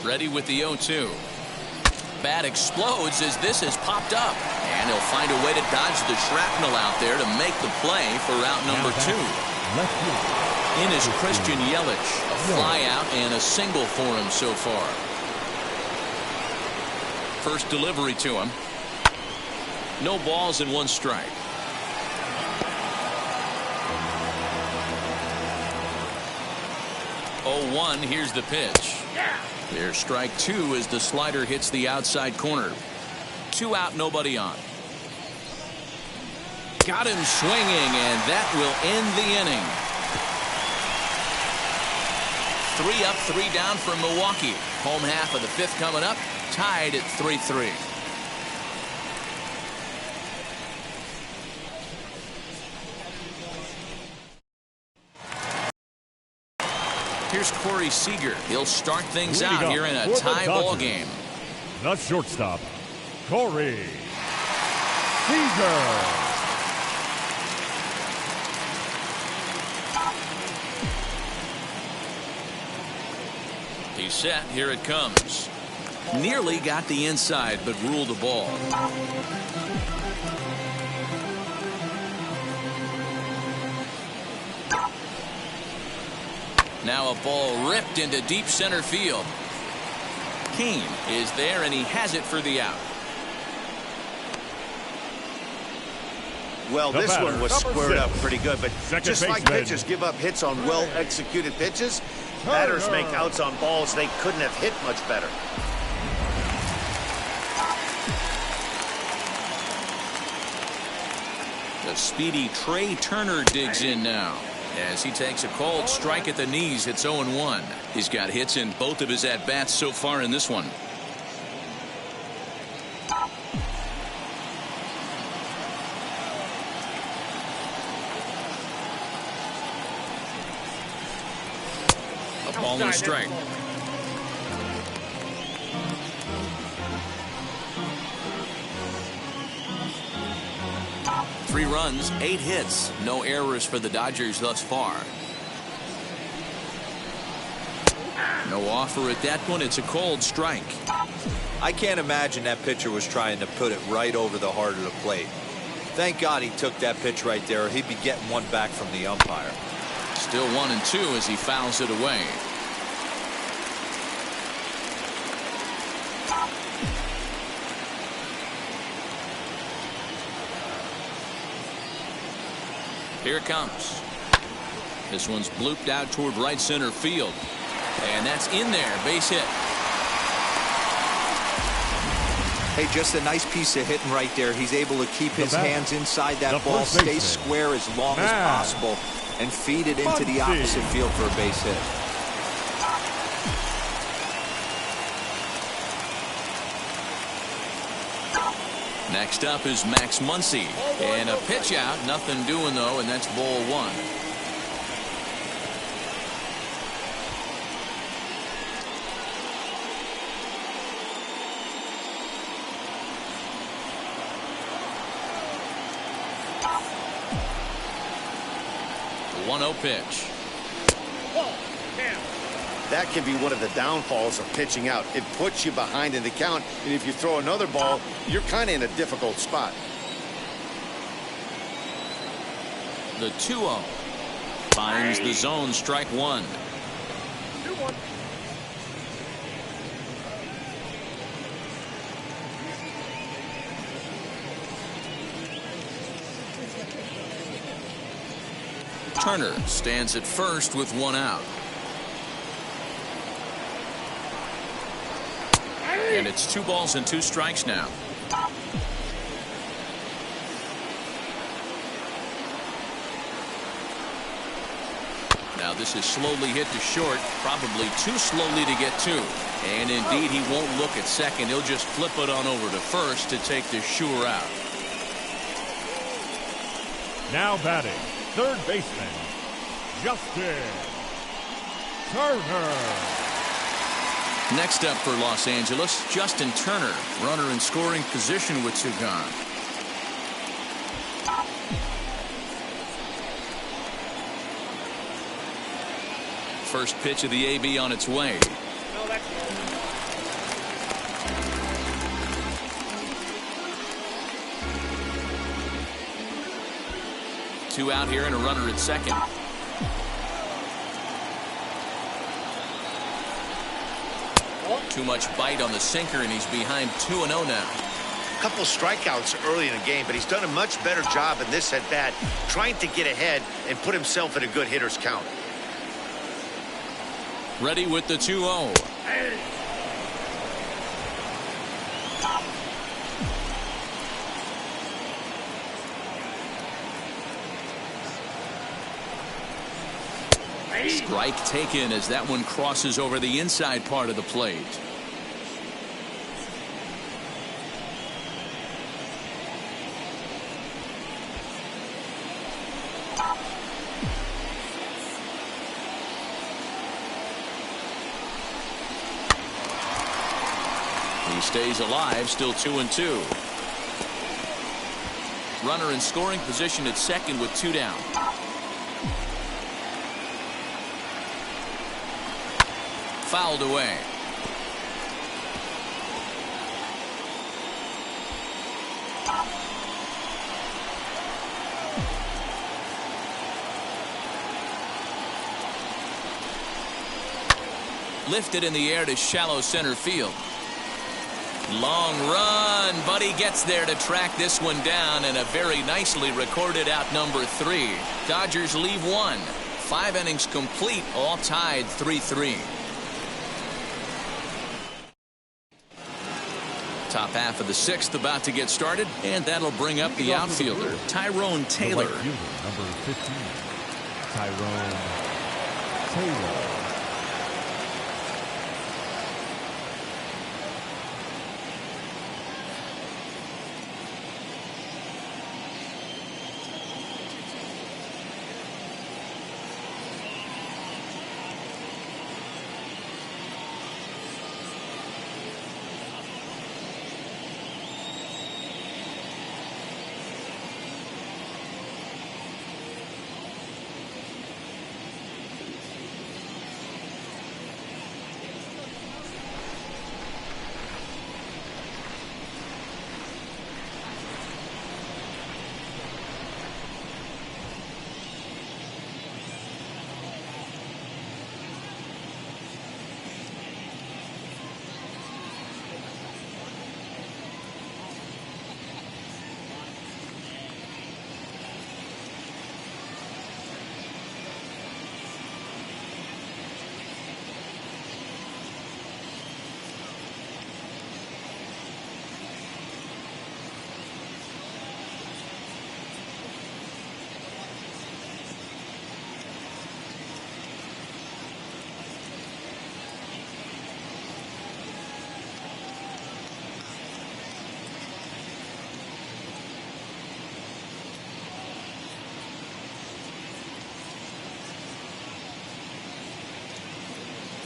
A: Ready with the 0-2. Bat explodes as this has popped up. And he'll find a way to dodge the shrapnel out there to make the play for out number 2. In is Christian Yelich. A fly out and a single for him so far. First delivery to him. No balls and 1 strike. Oh, 1. Here's the pitch. There's strike 2 as the slider hits the outside corner. 2 out, nobody on. Got him swinging, and that will end the inning. 3 up, 3 down for Milwaukee. Home half of the 5th coming up, tied at 3-3. Here's Corey Seeger. He'll start things out here in a tie ball game.
B: the shortstop, Corey Seeger.
A: He's set. Here it comes. Nearly got the inside, but ruled the ball. Now a ball ripped into deep center field. Kane is there, and he has it for the out.
D: Well, this one was squared up pretty good, but just like
B: baseman.
D: pitchers give up hits on well-executed pitches, batters make outs on balls they couldn't have hit much better.
A: The speedy Trey Turner digs in now as he takes a called strike at the knees. It's 0-1. He's got hits in both of his at-bats so far in this one. A ball and a strike. Three runs, 8 hits, no errors for the Dodgers thus far. No offer at that point. It's a cold strike.
C: I can't imagine that pitcher was trying to put it right over the heart of the plate. Thank God he took that pitch right there, or he'd be getting one back from the umpire.
A: Still 1-2 as he fouls it away. Here it comes. This one's blooped out toward right center field. And that's in there. Base hit.
C: Hey, just a nice piece of hitting right there. He's able to keep his hands inside that ball, stay square as long as possible, and feed it into the opposite field for a base hit.
A: Next up is Max Muncy. And a pitch out. Nothing doing, though, and that's ball 1. The 1-0 pitch.
D: That can be one of the downfalls of pitching out. It puts you behind in the count, and if you throw another ball, you're kind of in a difficult spot.
A: The 2-0 finds the zone, strike 1.
E: 2-1.
A: Turner stands at first with 1 out. And it's 2 balls and 2 strikes now. Now this is slowly hit to short, probably too slowly to get to. And indeed, he won't look at second. He'll just flip it on over to first to take the sure out.
B: Now batting, third baseman, Justin Turner.
A: Next up for Los Angeles, Justin Turner, runner in scoring position with 2 gone. First pitch of the AB on its way.
E: No, that's good.
A: 2 out here and a runner at second. Too much bite on the sinker, and he's behind 2-0 now.
D: Couple strikeouts early in the game, but he's done a much better job in this at bat, trying to get ahead and put himself in a good hitter's count.
A: Ready with the 2-0. Strike taken as that one crosses over the inside part of the plate. He stays alive, still 2-2. Runner in scoring position at second with 2 down. Fouled away. Lifted in the air to shallow center field. Long run, but he gets there to track this one down, and a very nicely recorded out number 3. Dodgers leave 1. 5 innings complete, all tied 3-3. Top half of the 6th about to get started, and that'll bring up the outfielder, Tyrone Taylor.
B: Number 15, Tyrone Taylor.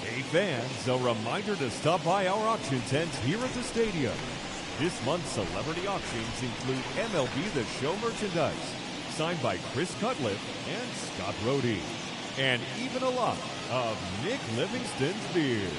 B: Hey fans, a reminder to stop by our auction tents here at the stadium. This month's celebrity auctions include MLB The Show merchandise, signed by Chris Cutliff and Scott Rohde, and even a lot of Nick Livingston's beer.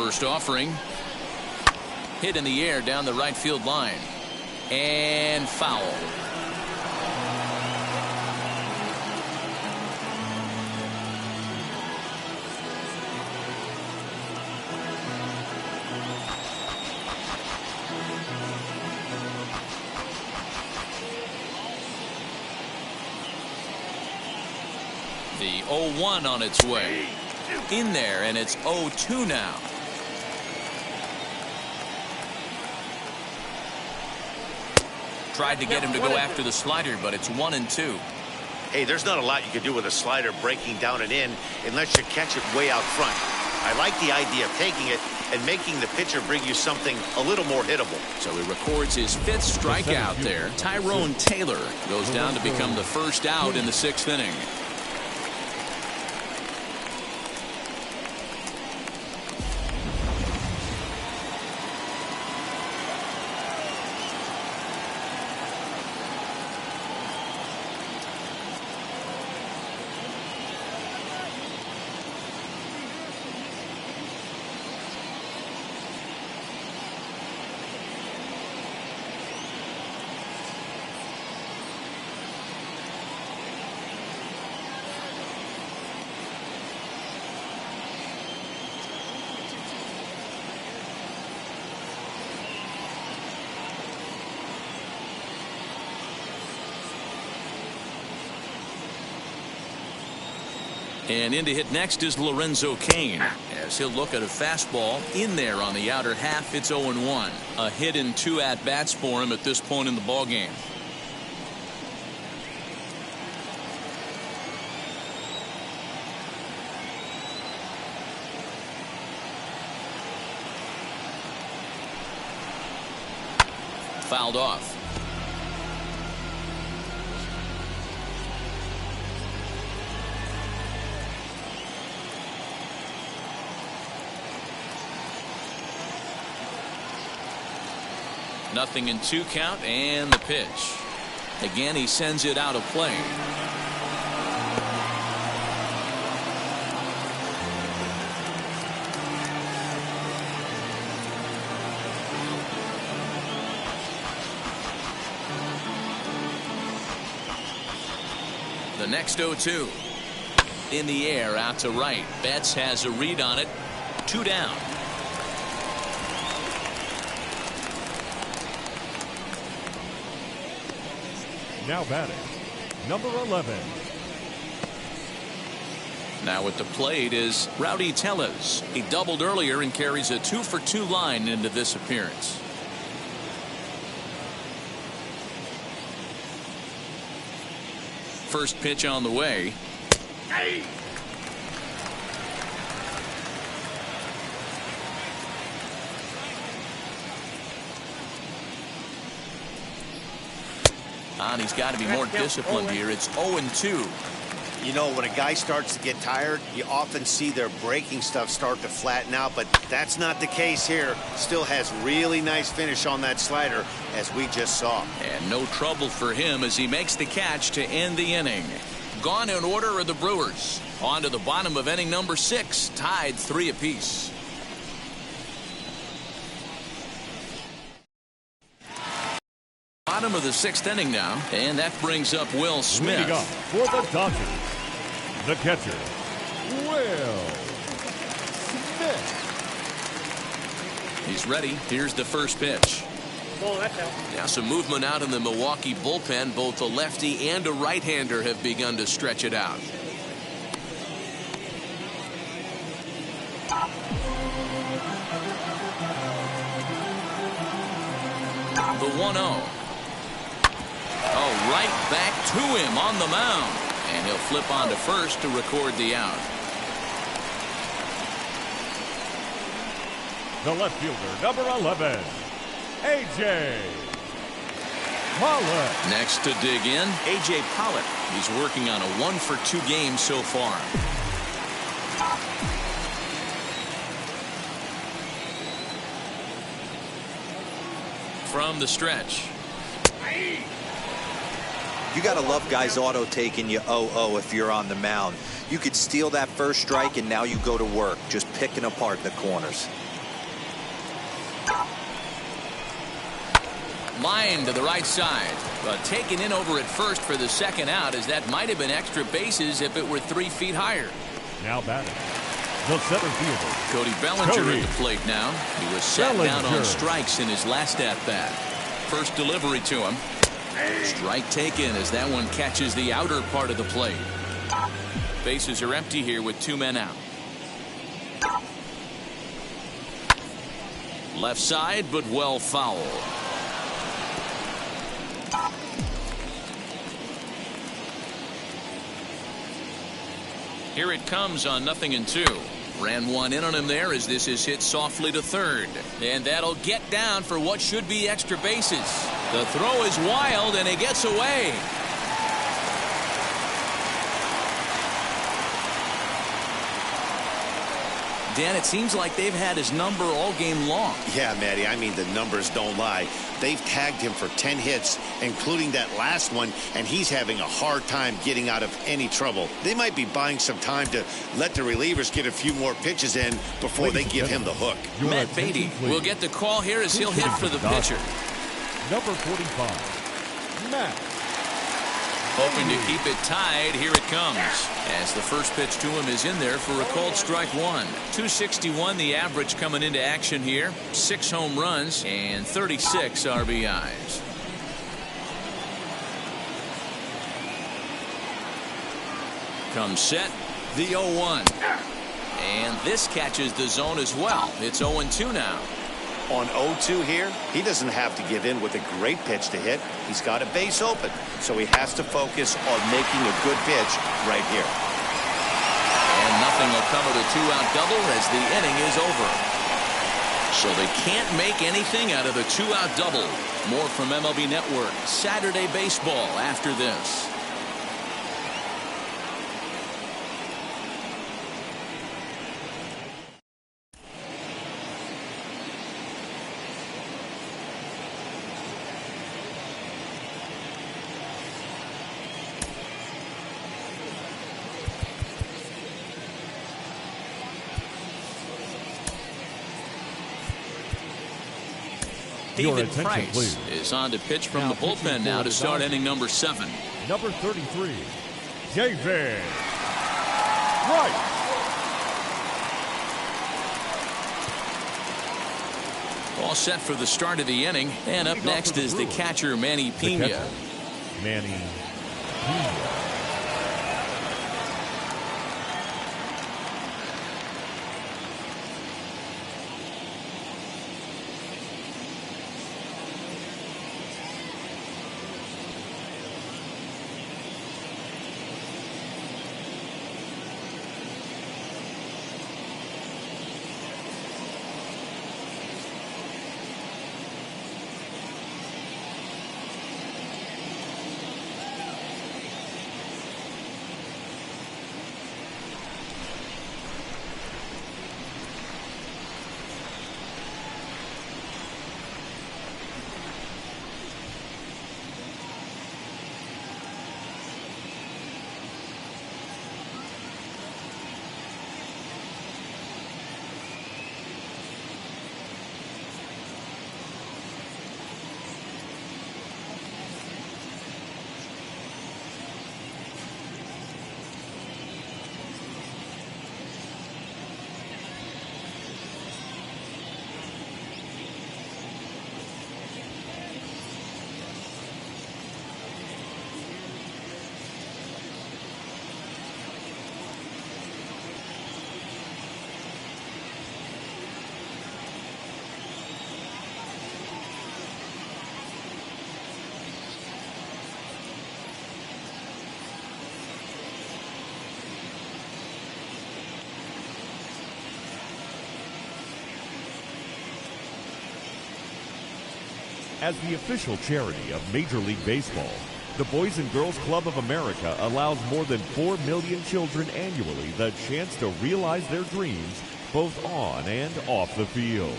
A: First offering. Hit in the air down the right field line. And foul. The 0-1 on its way. In there, and it's 0-2 now. Tried to get him to go after the slider, but it's 1-2.
D: Hey, there's not a lot you can do with a slider breaking down and in unless you catch it way out front. I like the idea of taking it and making the pitcher bring you something a little more hittable.
A: So he records his 5th strikeout there. Tyrone Taylor goes down to become the first out in the 6th inning. And in to hit next is Lorenzo Kane, as he'll look at a fastball in there on the outer half. It's 0-1. A hit in 2 at-bats for him at this point in the ballgame. Fouled off. Nothing in 2 count, and the pitch. Again, he sends it out of play. The next 0-2. In the air, out to right. Betts has a read on it. 2 down.
B: Now batting, number 11.
A: Now at the plate is Rowdy Tellez. He doubled earlier and carries a 2-for-2 line into this appearance. First pitch on the way.
E: Hey.
A: And he's got to be more disciplined here. It's 0-2.
D: You know, when a guy starts to get tired, you often see their breaking stuff start to flatten out, but that's not the case here. Still has really nice finish on that slider, as we just saw.
A: And no trouble for him as he makes the catch to end the inning. Gone in order are the Brewers. On to the bottom of inning number 6, tied 3 apiece. Bottom of the 6th inning now, and that brings up Will Smith.
B: Leading up for the Dodgers, the catcher, Will Smith.
A: He's ready. Here's the first pitch.
E: Oh, that's out.
A: Now some movement out in the Milwaukee bullpen. Both a lefty and a right-hander have begun to stretch it out. The 1-0. Oh, right back to him on the mound. And he'll flip on to first to record the out.
B: The left fielder, number 11, A.J. Pollock.
A: Next to dig in, A.J. Pollock. He's working on a 1-for-2 game so far. From the stretch.
C: You got to love guys auto taking you 0-0 if you're on the mound. You could steal that first strike and now you go to work just picking apart the corners.
A: Line to the right side. But taken in over at first for the second out, as that might have been extra bases if it were 3 feet higher.
B: Now batting, the center fielder,
A: Cody Bellinger
B: Cody
A: at the plate now. He was sat down
B: Bellinger.
A: on strikes in his last at-bat. First delivery to him. Strike taken as that one catches the outer part of the plate. Bases are empty here with 2 men out. Left side, but well foul. Here it comes on 0-2. Ran one in on him there as this is hit softly to third. And that'll get down for what should be extra bases. The throw is wild and he gets away. Dan, it seems like they've had his number all game long.
D: Yeah, Matty, I mean, the numbers don't lie. They've tagged him for 10 hits, including that last one, and he's having a hard time getting out of any trouble. They might be buying some time to let the relievers get a few more pitches in before they give him the hook.
A: Matt Beatty will get the call here as he'll hit for the pitcher.
B: number 45, Matt.
A: Hoping to keep it tied. Here it comes as the first pitch to him is in there for a called strike one. 261 the average coming into action here. 6 home runs and 36 RBIs. Comes set, the 0-1. And this catches the zone as well. It's 0-2 now.
D: On 0-2 here, he doesn't have to give in with a great pitch to hit. He's got a base open, so he has to focus on making a good pitch right here.
A: And nothing will come of the 2-out double as the inning is over. So they can't make anything out of the 2-out double. More from MLB Network Saturday Baseball after this. David Price
B: please.
A: is on to pitch from the bullpen now to start inning number 7.
B: Number 33, David Price.
A: All set for the start of the inning. And up next is the catcher, Manny Pena.
B: Manny Pena. As the official charity of Major League Baseball, the Boys and Girls Club of America allows more than 4 million children annually the chance to realize their dreams both on and off the field.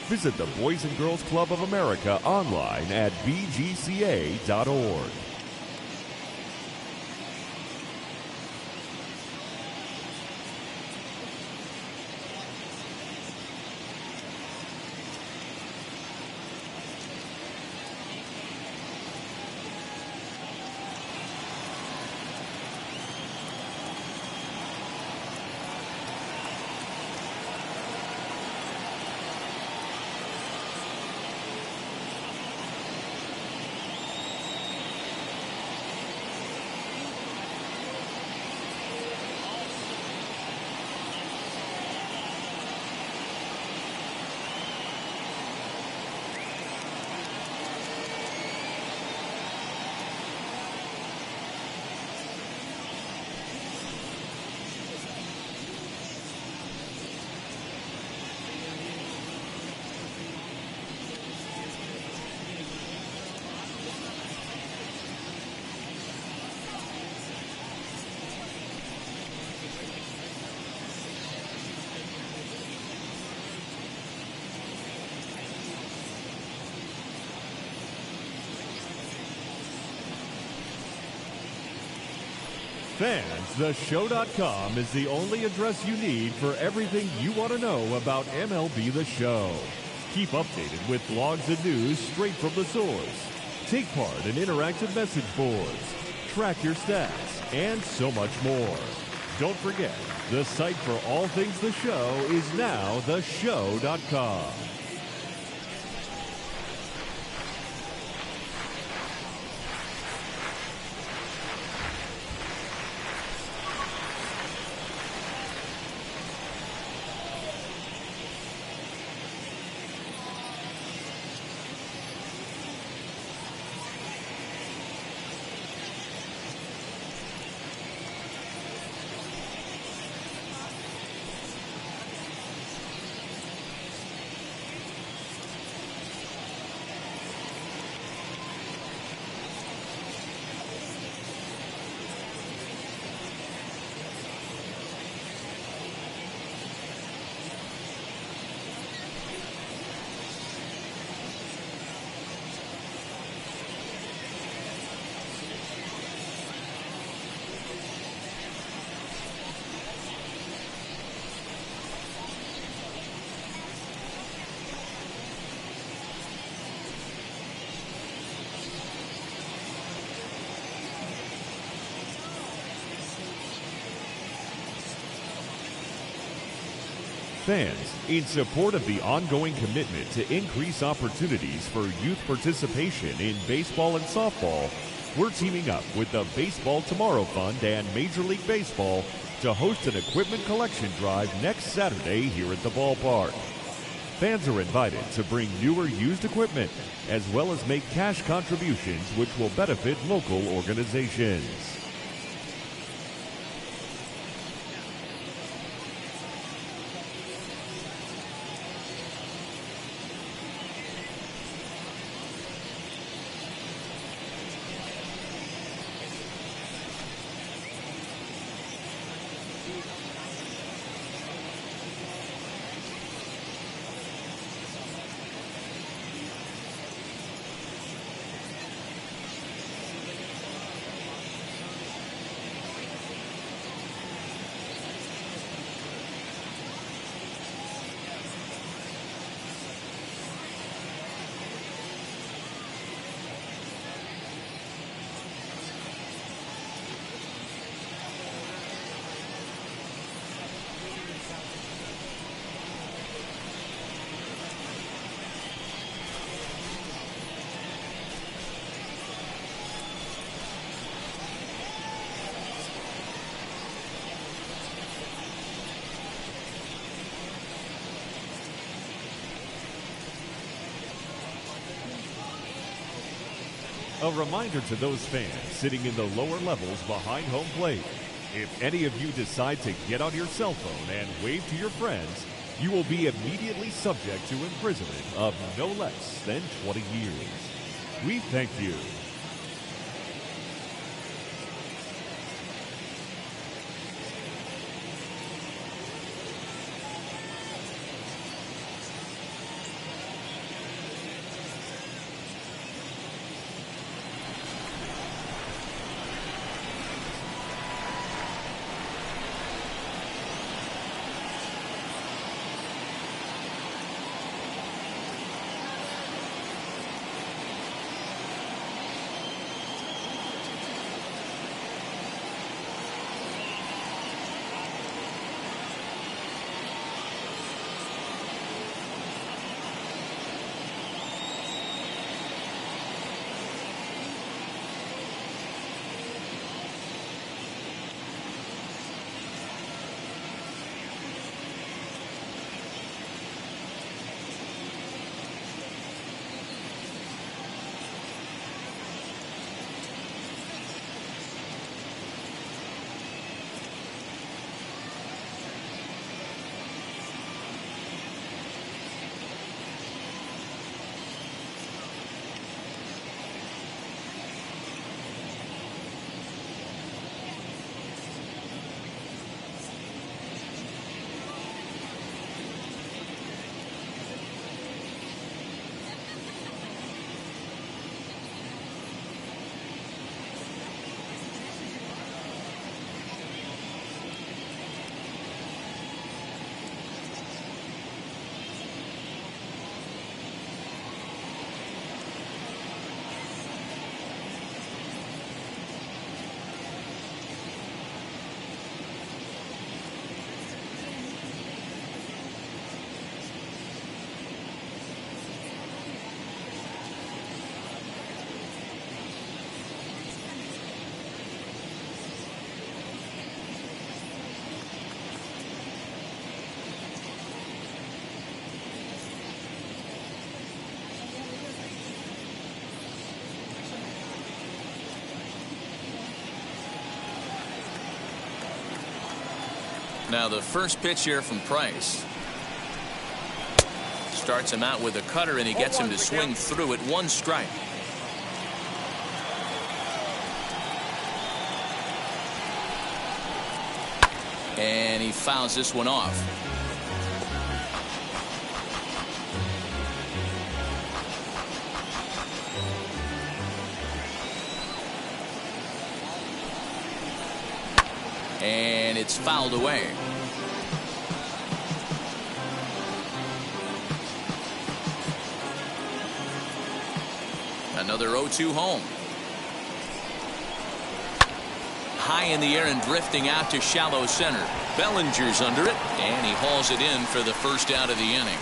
B: Visit the Boys and Girls Club of America online at bgca.org. Fans, theshow.com is the only address you need for everything you want to know about MLB The Show. Keep updated with blogs and news straight from the source. Take part in interactive message boards. Track your stats, and so much more. Don't forget, the site for all things The Show is now theshow.com. Fans, in support of the ongoing commitment to increase opportunities for youth participation in baseball and softball, we're teaming up with the Baseball Tomorrow Fund and Major League Baseball to host an equipment collection drive next Saturday here at the ballpark. Fans are invited to bring new or used equipment, as well as make cash contributions which will benefit local organizations. A reminder to those fans sitting in the lower levels behind home plate. If any of you decide to get on your cell phone and wave to your friends, you will be immediately subject to imprisonment of no less than 20 years. We thank you.
A: Now the first pitch here from Price. Starts him out with a cutter, and he gets him to swing through it. 1 strike. And he fouls this one off. And it's fouled away. Another 0-2 home. High in the air and drifting out to shallow center. Bellinger's under it, and he hauls it in for the first out of the inning.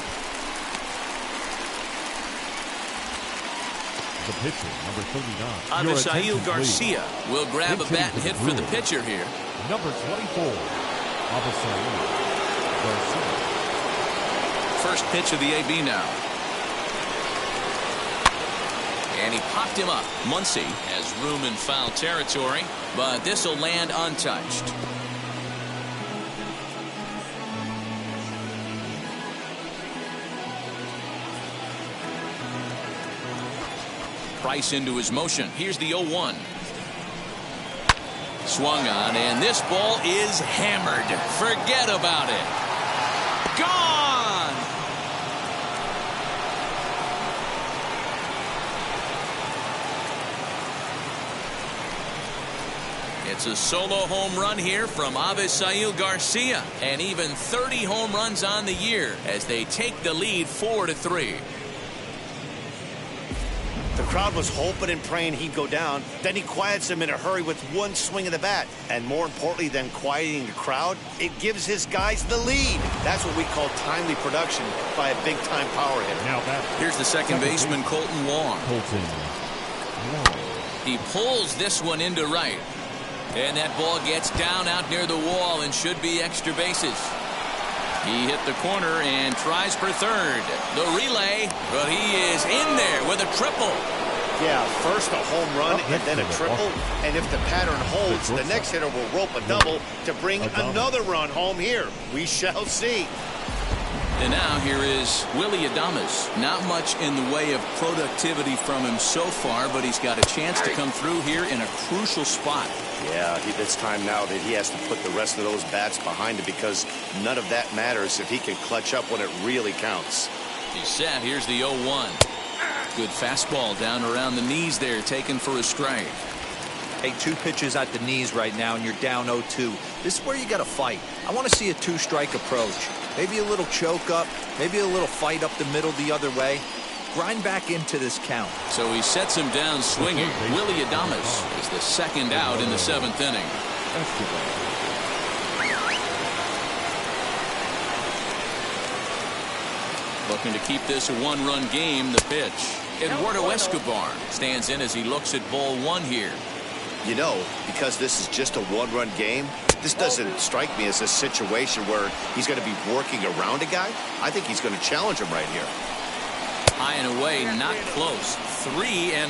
B: The pitcher, number 39.
F: Avisail Garcia
A: will grab a bat and hit for the pitcher here.
B: Number 24. Avisail Garcia.
A: First pitch of the AB now. And he popped him up. Muncy has room in foul territory, but this will land untouched. Price into his motion. Here's the 0-1. Swung on, and this ball is hammered. Forget about it. Gone! It's a solo home run here from Avisail Garcia, and even 30 home runs on the year as they take the lead 4-3.
D: The crowd was hoping and praying he'd go down. Then he quiets them in a hurry with 1 swing of the bat. And more importantly than quieting the crowd, it gives his guys the lead. That's what we call timely production by a big-time power hitter.
B: Now back.
A: Here's the second baseman, Colton Wong. He pulls this one into right. And that ball gets down out near the wall and should be extra bases. He hit the corner and tries for third. The relay, but he is in there with a triple.
D: Yeah, first a home run and then a triple. And if the pattern holds, the next hitter will rope a double to bring another run home here. We shall see.
A: And now here is Willie Adames. Not much in the way of productivity from him so far, but he's got a chance to come through here in a crucial spot.
D: Yeah, it's time now that he has to put the rest of those bats behind him because none of that matters if he can clutch up when it really counts.
A: He's set. Here's the 0-1. Good fastball down around the knees there, taken for a strike.
C: Hey, 2 pitches at the knees right now, and you're down 0-2. This is where you got to fight. I want to see a 2-strike approach. Maybe a little choke up, maybe a little fight up the middle the other way. Grind back into this count.
A: So he sets him down swinging. Willie Adames is the second out in the 7th inning. Looking to keep this a 1-run game. The pitch. Eduardo Escobar stands in as he looks at ball 1 here.
D: You know, because this is just a 1-run game, this doesn't strike me as a situation where he's going to be working around a guy. I think he's going to challenge him right here.
A: High and away, not close. 3-0.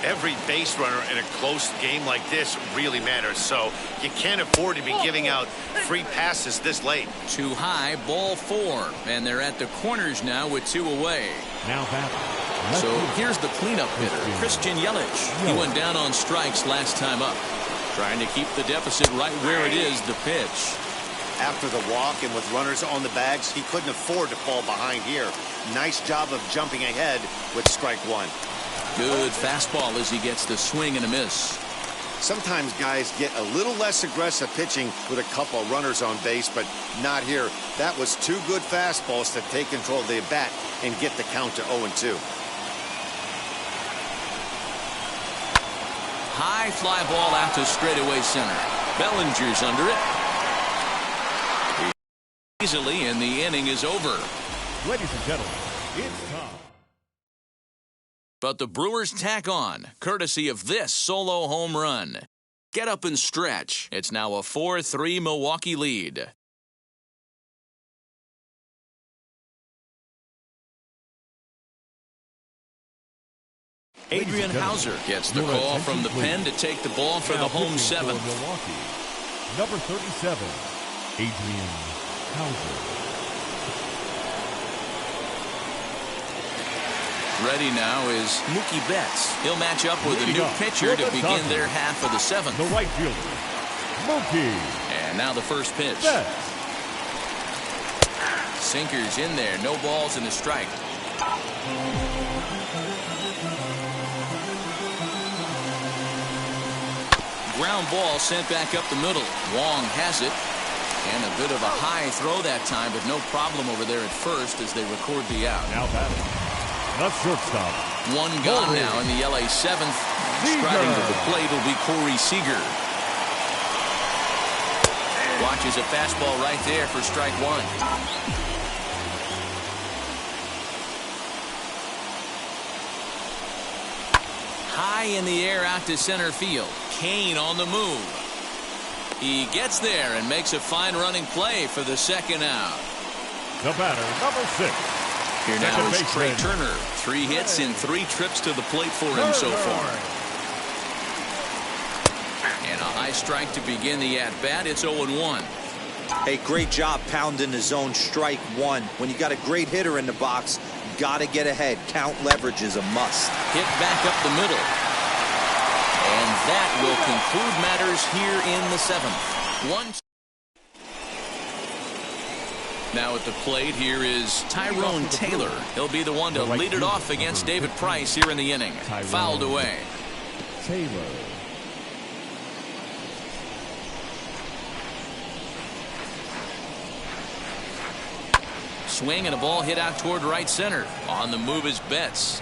D: Every base runner in a close game like this really matters, so you can't afford to be giving out free passes this late.
A: Too high, ball 4, and they're at the corners now with 2 away.
B: Now back.
A: So here's the cleanup hitter, Christian Yelich. He went down on strikes last time up. Trying to keep the deficit right where it is. The pitch.
D: After the walk and with runners on the bags, he couldn't afford to fall behind here. Nice job of jumping ahead with strike 1.
A: Good fastball as he gets the swing and a miss.
D: Sometimes guys get a little less aggressive pitching with a couple of runners on base, but not here. That was 2 good fastballs to take control of the bat and get the count to 0-2.
A: High fly ball out to straightaway center. Bellinger's under it. Easily, and the inning is over.
B: Ladies and gentlemen, it's time.
A: But the Brewers tack on, courtesy of this solo home run. Get up and stretch. It's now a 4-3 Milwaukee lead. Adrian Hauser gets the call from the pen to take the ball for the home 7th.
B: Milwaukee. Number 37, Adrian Hauser.
A: Ready now is Mookie Betts. He'll match up with a new pitcher to begin their half of the seventh.
B: The right fielder, Mookie.
A: And now the first pitch.
B: Betts.
A: Sinkers in there. No balls and a strike. Ground ball sent back up the middle. Wong has it. And a bit of a high throw that time, but no problem over there at first as they record the out.
B: Now batting, the shortstop.
A: One gone now in the LA seventh. Striding to the plate will be Corey Seeger. Watches a fastball right there for strike one. High in the air out to center field. Kane on the move. He gets there and makes a fine running play for the second out.
B: The batter, number 6.
A: Here now is Trey Turner. 3 hits in 3 trips to the plate for him so far. And a high strike to begin the at-bat. It's 0-1.
C: Hey, great job pounding the zone strike one. When you got a great hitter in the box, got to get ahead. Count leverage is a must.
A: Hit back up the middle. And that will conclude matters here in the 7th. Now at the plate here is Tyrone Taylor. He'll be the one to lead it off against David Price here in the inning. Fouled away.
B: Taylor.
A: Swing and a ball hit out toward right center. On the move is Betts.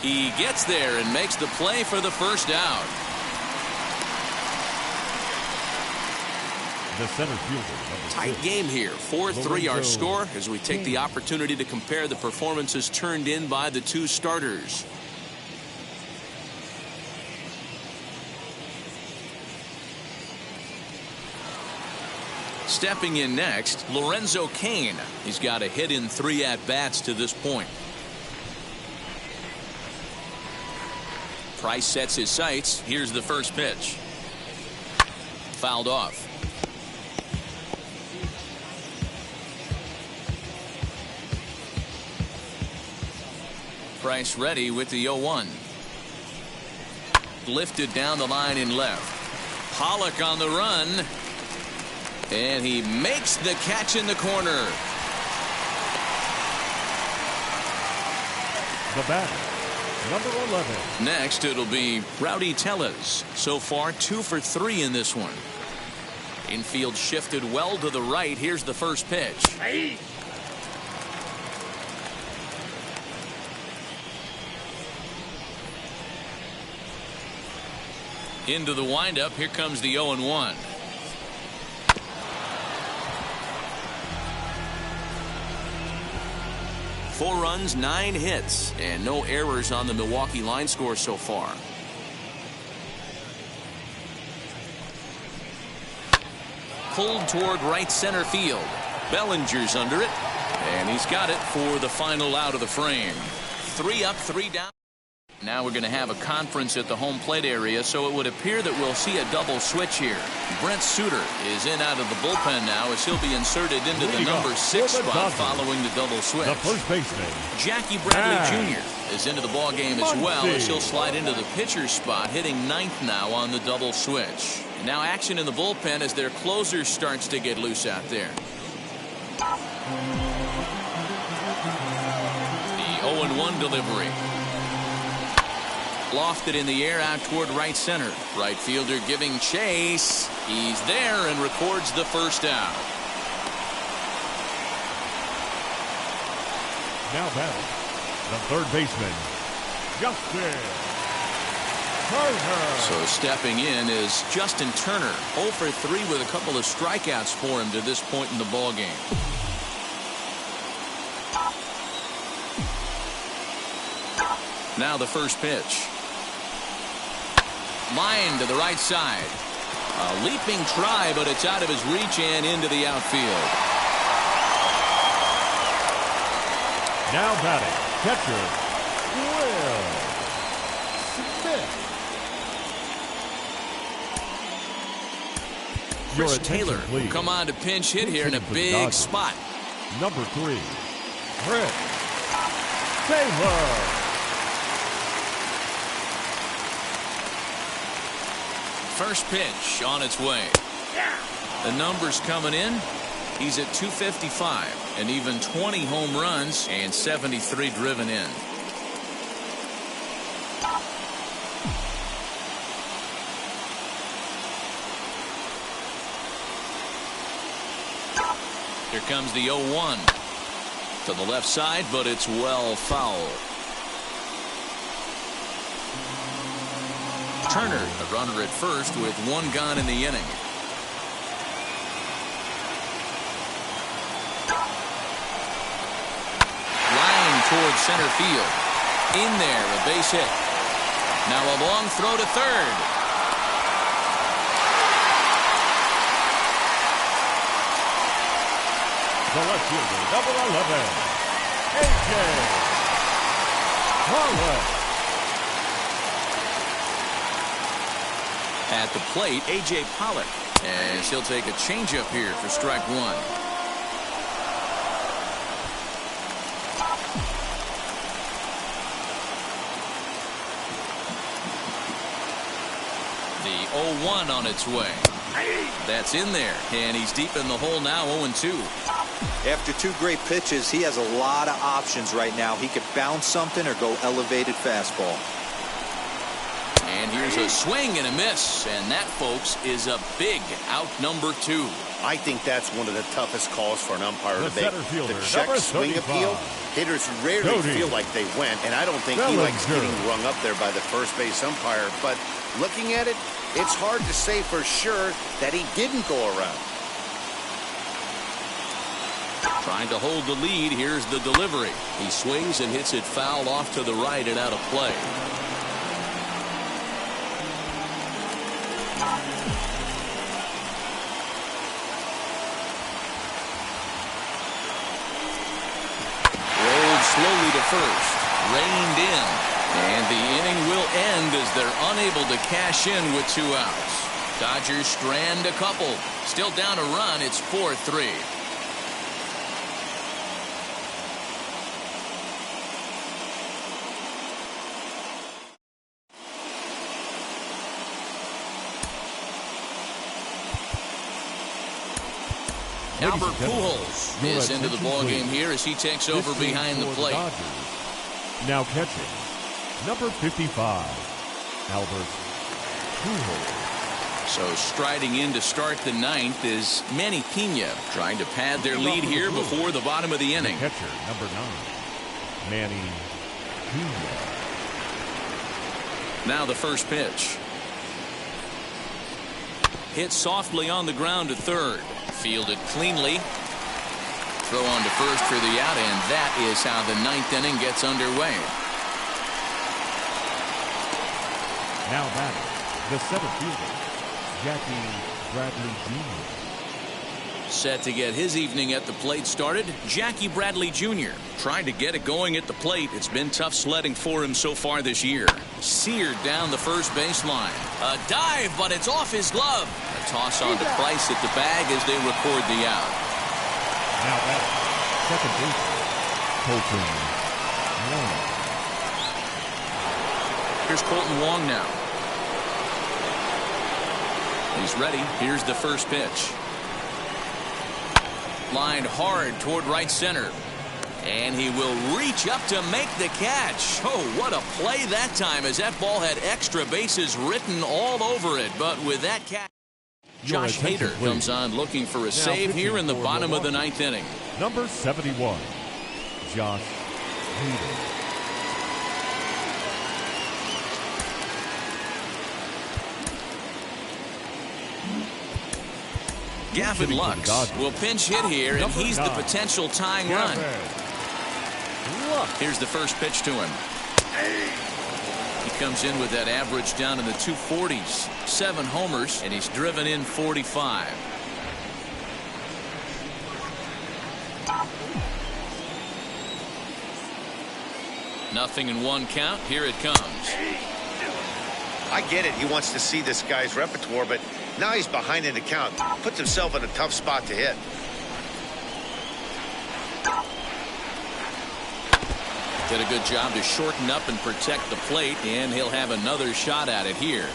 A: He gets there and makes the play for the first out.
B: The center fielder.
A: Tight game here. 4-3 our score as we take the opportunity to compare the performances turned in by the 2 starters. Stepping in next, Lorenzo Kane. He's got a hit in 3 at-bats to this point. Price sets his sights. Here's the first pitch. Fouled off. Price ready with the 0-1. Lifted down the line in left. Pollock on the run. And he makes the catch in the corner.
B: The batter, number 11.
A: Next, it'll be Rowdy Tellez. So far, 2 for 3 in this one. Infield shifted well to the right. Here's the first pitch.
E: Hey.
A: Into the windup. Here comes the 0-1. Four runs, 9 hits, and no errors on the Milwaukee line score so far. Pulled toward right center field. Bellinger's under it, and he's got it for the final out of the frame. 3 up, 3 down. Now we're going to have a conference at the home plate area, so it would appear that we'll see a double switch here. Brent Suter is in out of the bullpen now as he'll be inserted into the number 6 spot following the double switch.
B: The first baseman,
A: Jackie Bradley Jr. is into the ball game as well as he'll slide into the pitcher's spot, hitting 9th now on the double switch. And now action in the bullpen as their closer starts to get loose out there. The 0-1 delivery. Lofted in the air out toward right center. Right fielder giving chase. He's there and records the first out.
B: now batting, the third baseman, Justin Turner.
A: So stepping in is Justin Turner, 0 for 3 with a couple of strikeouts for him to this point in the ball game. Now the first pitch. Line to the right side. A leaping try, but it's out of his reach and into the outfield.
B: Now batting, catcher, Will Smith.
A: Chris Taylor will come on to pinch hit here in a big spot.
B: Number 3, Chris Taylor.
A: First pitch on its way. The numbers coming in. He's at 255 and even 20 home runs and 73 driven in. Here comes the 0-1 to the left side, but it's well foul. Turner, the runner at first with one gone in the inning. Line towards center field. In there, a base hit. Now a long throw to third.
B: The left fielder, number 11, A.J. Pollock.
A: At the plate, A.J. Pollock, as he'll take a changeup here for strike one. The 0-1 on its way. That's in there, and he's deep in the hole now, 0-2.
C: After 2 great pitches, he has a lot of options right now. He could bounce something or go elevated fastball.
A: And here's a swing and a miss, and that, folks, is a big out number 2.
D: I think that's one of the toughest calls for an umpire to make.
B: Fielder,
D: The check swing
B: 35.
D: appeal, hitters rarely
B: Cody
D: feel like they went, and I don't think he likes getting rung up there by the first base umpire. But looking at it, it's hard to say for sure that he didn't go around.
A: Trying to hold the lead. Here's the delivery. He swings and hits it foul off to the right and out of play. Rolled slowly to first. Reined in. And the inning will end as they're unable to cash in with 2 outs. Dodgers strand a couple. Still down a run. It's 4-3. Albert Pujols is into the ballgame here as he takes over behind the plate.
B: Now catching, number 55, Albert Pujols.
A: So striding in to start the 9th is Manny Pena, trying to pad their lead here before the bottom of the inning.
B: The catcher, number 9, Manny Pena.
A: Now the first pitch. Hit softly on the ground to third. Fielded cleanly. Throw on to first for the out, and that is how the 9th inning gets underway.
B: Now batting, the center fielder, Jackie Bradley Jr.
A: Set to get his evening at the plate started, Jackie Bradley Jr. Trying to get it going at the plate. It's been tough sledding for him so far this year. Seared down the first baseline. A dive, but it's off his glove. A toss on to Price at the bag as they record the out.
B: Now back, second baseman, Colton Wong.
A: Here's Colton Wong now. He's ready. Here's the first pitch. Lined hard toward right center. And he will reach up to make the catch. Oh, what a play that time, as that ball had extra bases written all over it. But with that catch, Josh Hader comes on looking for a save here in the bottom of the 9th inning.
B: Number 71, Josh Hader.
A: Gavin Lux will pinch hit here, and he's the potential tying run. Here's the first pitch to him. He comes in with that average down in the 240s. 7 homers, and he's driven in 45. Nothing in 1 count. Here it comes.
D: I get it. He wants to see this guy's repertoire, but now he's behind in the count. Puts himself in a tough spot to hit.
A: Did a good job to shorten up and protect the plate, and he'll have another shot at it here.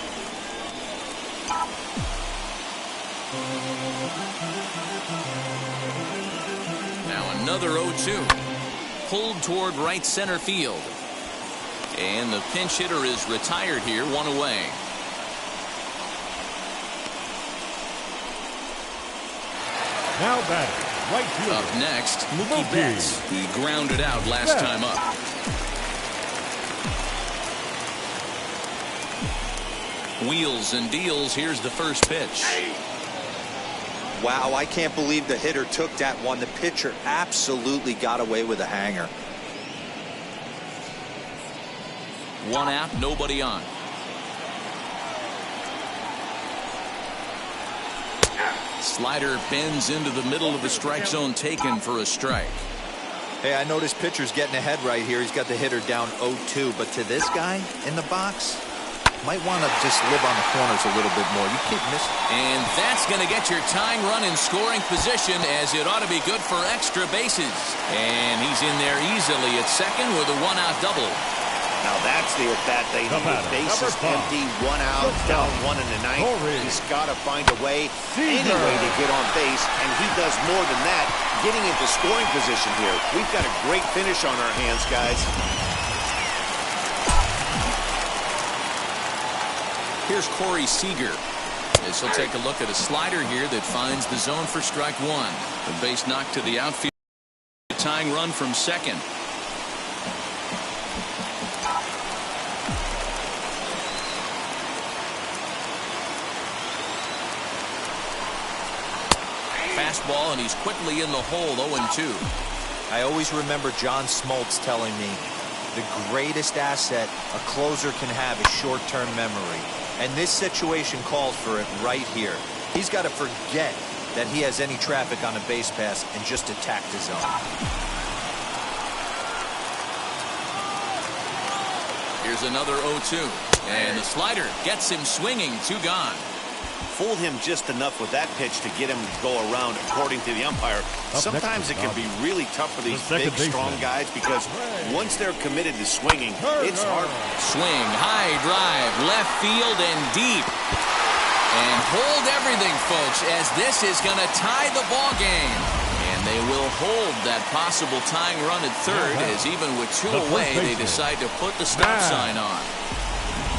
A: Now another 0-2. Pulled toward right center field. And the pinch hitter is retired here, one away.
B: Now batting, right fielder.
A: Up next, Mookie Betts. He grounded out last time up. Wheels and deals. Here's the first pitch.
C: Wow, I can't believe the hitter took that one. The pitcher absolutely got away with a hanger.
A: One out, nobody on. Slider bends into the middle of the strike zone, taken for a strike.
C: Hey, I noticed pitcher's getting ahead right here. He's got the hitter down 0-2, but to this guy in the box, might want to just live on the corners a little bit more. You keep missing.
A: And that's going to get your tying run in scoring position, as it ought to be good for extra bases. And he's in there easily at second with a one-out double.
D: Now that's the at-bat they need. Bases empty, one out, down one in the ninth. He's got to find a way, any way to get on base, and he does more than that, getting into scoring position here. We've got a great finish on our hands, guys.
A: Here's Corey Seeger, as he'll take a look at a slider here that finds the zone for strike one. The base knock to the outfield. Tying run from second. Fastball, and he's quickly in the hole, 0-2.
C: I always remember John Smoltz telling me the greatest asset a closer can have is short-term memory. And this situation calls for it right here. He's got to forget that he has any traffic on a base pass and just attack the zone.
A: Here's another 0-2. And the slider gets him swinging, two gone.
D: Fooled him just enough with that pitch to get him to go around, according to the umpire. Sometimes it can be really tough for these big, strong guys, because once they're committed to swinging, it's hard.
A: Swing, high drive, left field and deep. And hold everything, folks, as this is going to tie the ball game. And they will hold that possible tying run at third, as even with two away, they decide to put the stop sign on.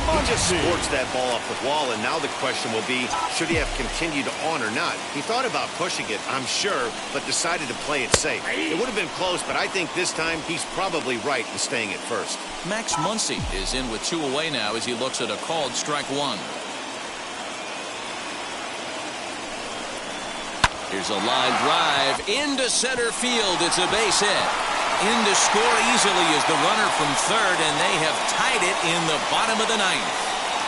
D: He just sports that ball off the wall, and now the question will be, should he have continued on or not? He thought about pushing it, I'm sure, but decided to play it safe. It would have been close, but I think this time he's probably right in staying at first.
A: Max Muncy is in with two away now as he looks at a called strike one. Here's a line drive into center field. It's a base hit. In to score easily is the runner from third, and they have tied it in the bottom of the ninth.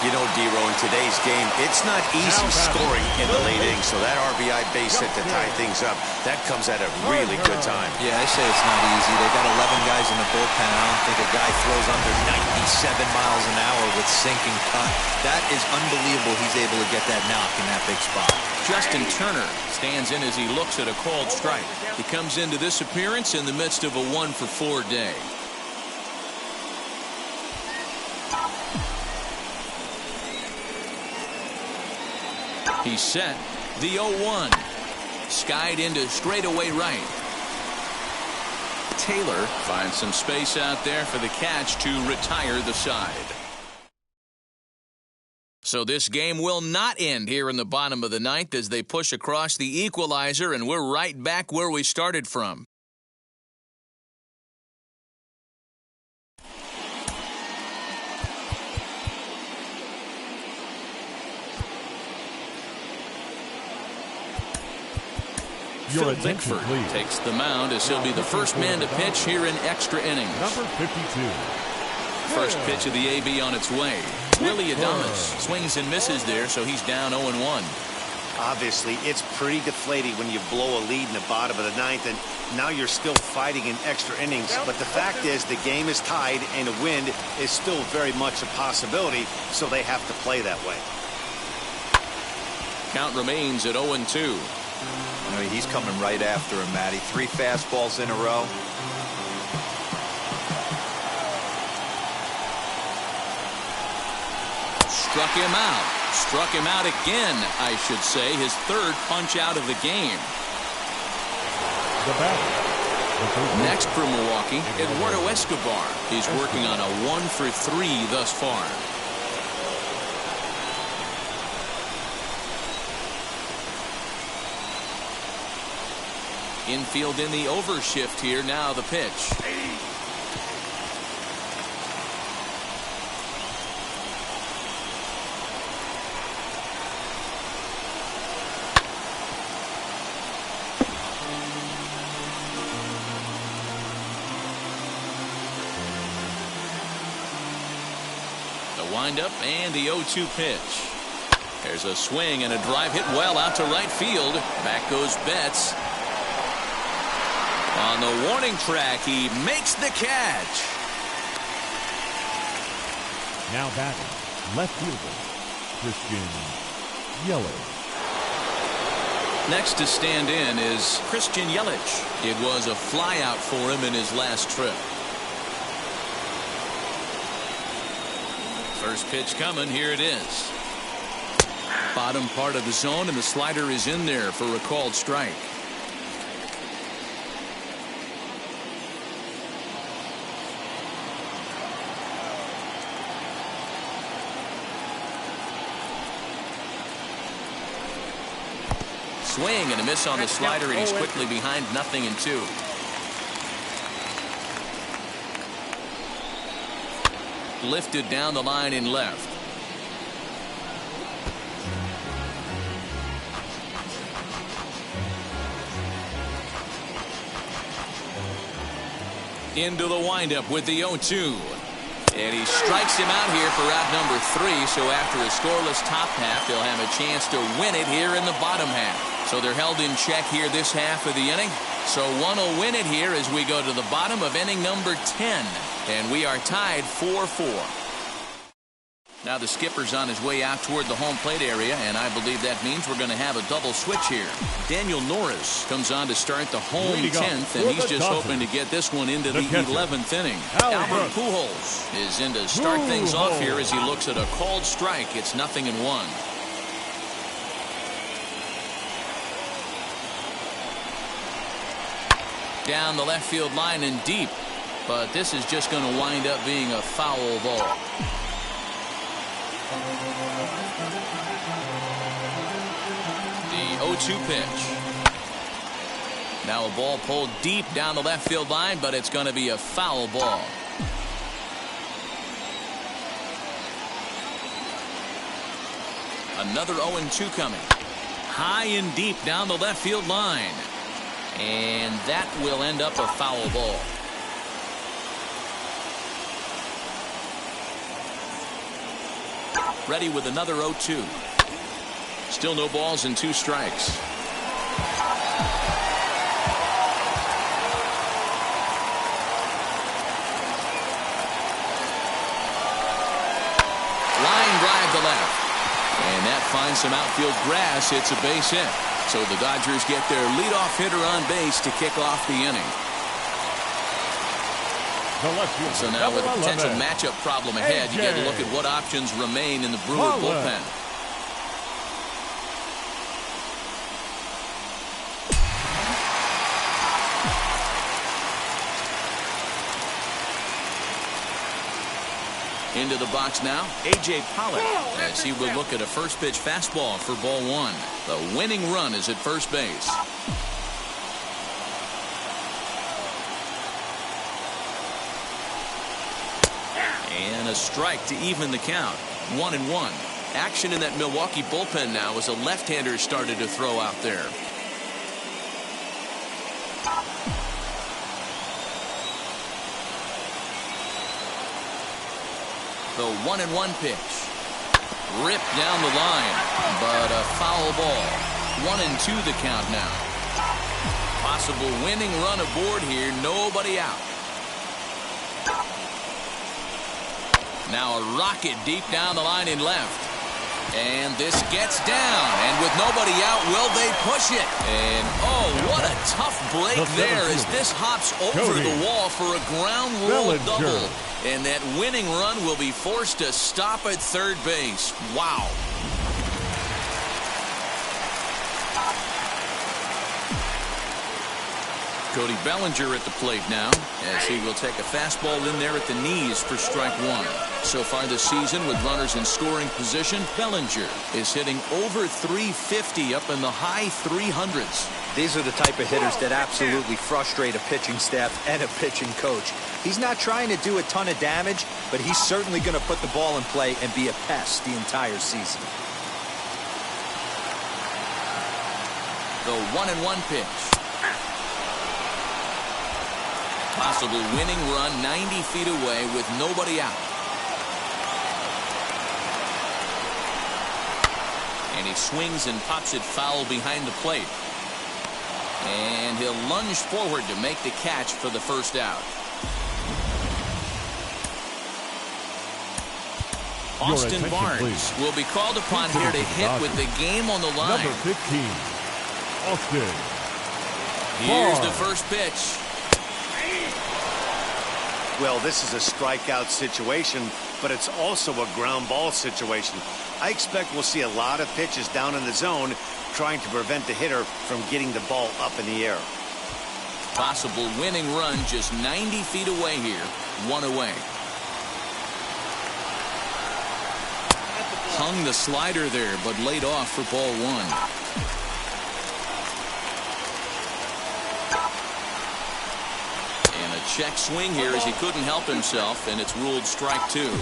D: You know, D-Row, in today's game, it's not easy scoring in the late innings, so that RBI base hit to tie things up, that comes at a really good time.
C: Yeah, I say it's not easy. They got 11 guys in the bullpen. I don't think a guy throws under 97 miles an hour with sinking cut. That is unbelievable he's able to get that knock in that big spot.
A: Justin Turner stands in as he looks at a called strike. He comes into this appearance in the midst of a 1-for-4 day. He's set. The 0-1. Skied into straightaway right. Taylor finds some space out there for the catch to retire the side. So this game will not end here in the bottom of the ninth as they push across the equalizer, and we're right back where we started from. Phil Bickford takes the mound as he'll be the first man to pitch here in extra innings.
B: Number 52.
A: First pitch of the AB on its way. Willie Adames swings and misses there, so he's down 0-1.
D: Obviously, it's pretty deflating when you blow a lead in the bottom of the ninth, and now you're still fighting in extra innings. But the fact is, the game is tied, and a win is still very much a possibility, so they have to play that way.
A: Count remains at 0-2.
C: You know, he's coming right after him, Matty. 3 fastballs in a row.
A: Struck him out. Struck him out again, I should say. His 3rd punch out of the game. Next for Milwaukee, Eduardo Escobar. He's working on a 1-for-3 thus far. Infield in the overshift here. Now the pitch. Windup and the 0-2 pitch. There's a swing and a drive hit well out to right field. Back goes Betts. On the warning track, he makes the catch.
B: Now batting, left fielder, Christian Yelich.
A: Next to stand in is Christian Yelich. It was a flyout for him in his last trip. First pitch coming. Here it is. Bottom part of the zone, and the slider is in there for a called strike. Swing and a miss on the slider, and he's quickly behind 0-2. Lifted down the line in left. Into the windup with the 0-2. And he strikes him out here for out number 3. So after a scoreless top half, they'll have a chance to win it here in the bottom half. So they're held in check here this half of the inning. So one will win it here as we go to the bottom of inning number 10. And we are tied 4-4. Now the skipper's on his way out toward the home plate area, and I believe that means we're going to have a double switch here. Daniel Norris comes on to start the home 10th, and he's just hoping to get this one into the 11th inning. Albert Pujols is in to start things off here as he looks at a called strike. It's 0-1. Down the left field line and deep, but this is just going to wind up being a foul ball. The 0-2 pitch. Now a ball pulled deep down the left field line, but it's going to be a foul ball. Another 0-2 coming. High and deep down the left field line. And that will end up a foul ball. Ready with another 0-2. Still no balls and 2 strikes. Line drive to left. And that finds some outfield grass. It's a base hit. So the Dodgers get their leadoff hitter on base to kick off the inning. So now with a potential matchup problem ahead, you get a look at what options remain in the Brewer bullpen. Into the box now, A.J. Pollock, as he will look at a first pitch fastball for ball 1. The winning run is at first base. And a strike to even the count. 1-1. Action in that Milwaukee bullpen now as a left-hander started to throw out there. The 1-1 pitch. Ripped down the line, but a foul ball. 1-2 the count now. Possible winning run aboard here, nobody out. Now a rocket deep down the line in left. And this gets down, and with nobody out, will they push it? And oh, what a tough break there as this hops over the wall for a ground rule double. And that winning run will be forced to stop at third base. Wow. Cody Bellinger at the plate now, as he will take a fastball in there at the knees for strike one. So far this season, with runners in scoring position, Bellinger is hitting over 350 up in the high 300s.
C: These are the type of hitters that absolutely frustrate a pitching staff and a pitching coach. He's not trying to do a ton of damage, but he's certainly going to put the ball in play and be a pest the entire season.
A: The 1-1 pitch. Possible winning run 90 feet away with nobody out. And he swings and pops it foul behind the plate. And he'll lunge forward to make the catch for the first out. Austin Barnes will be called upon here to hit with the game on the line.
B: Number 15, Austin.
A: Here's the first pitch.
D: Well, this is a strikeout situation, but it's also a ground ball situation. I expect we'll see a lot of pitches down in the zone trying to prevent the hitter from getting the ball up in the air.
A: Possible winning run just 90 feet away here. One away. Hung the slider there, but laid off for ball one. Check swing here as he couldn't help himself, and it's ruled strike two.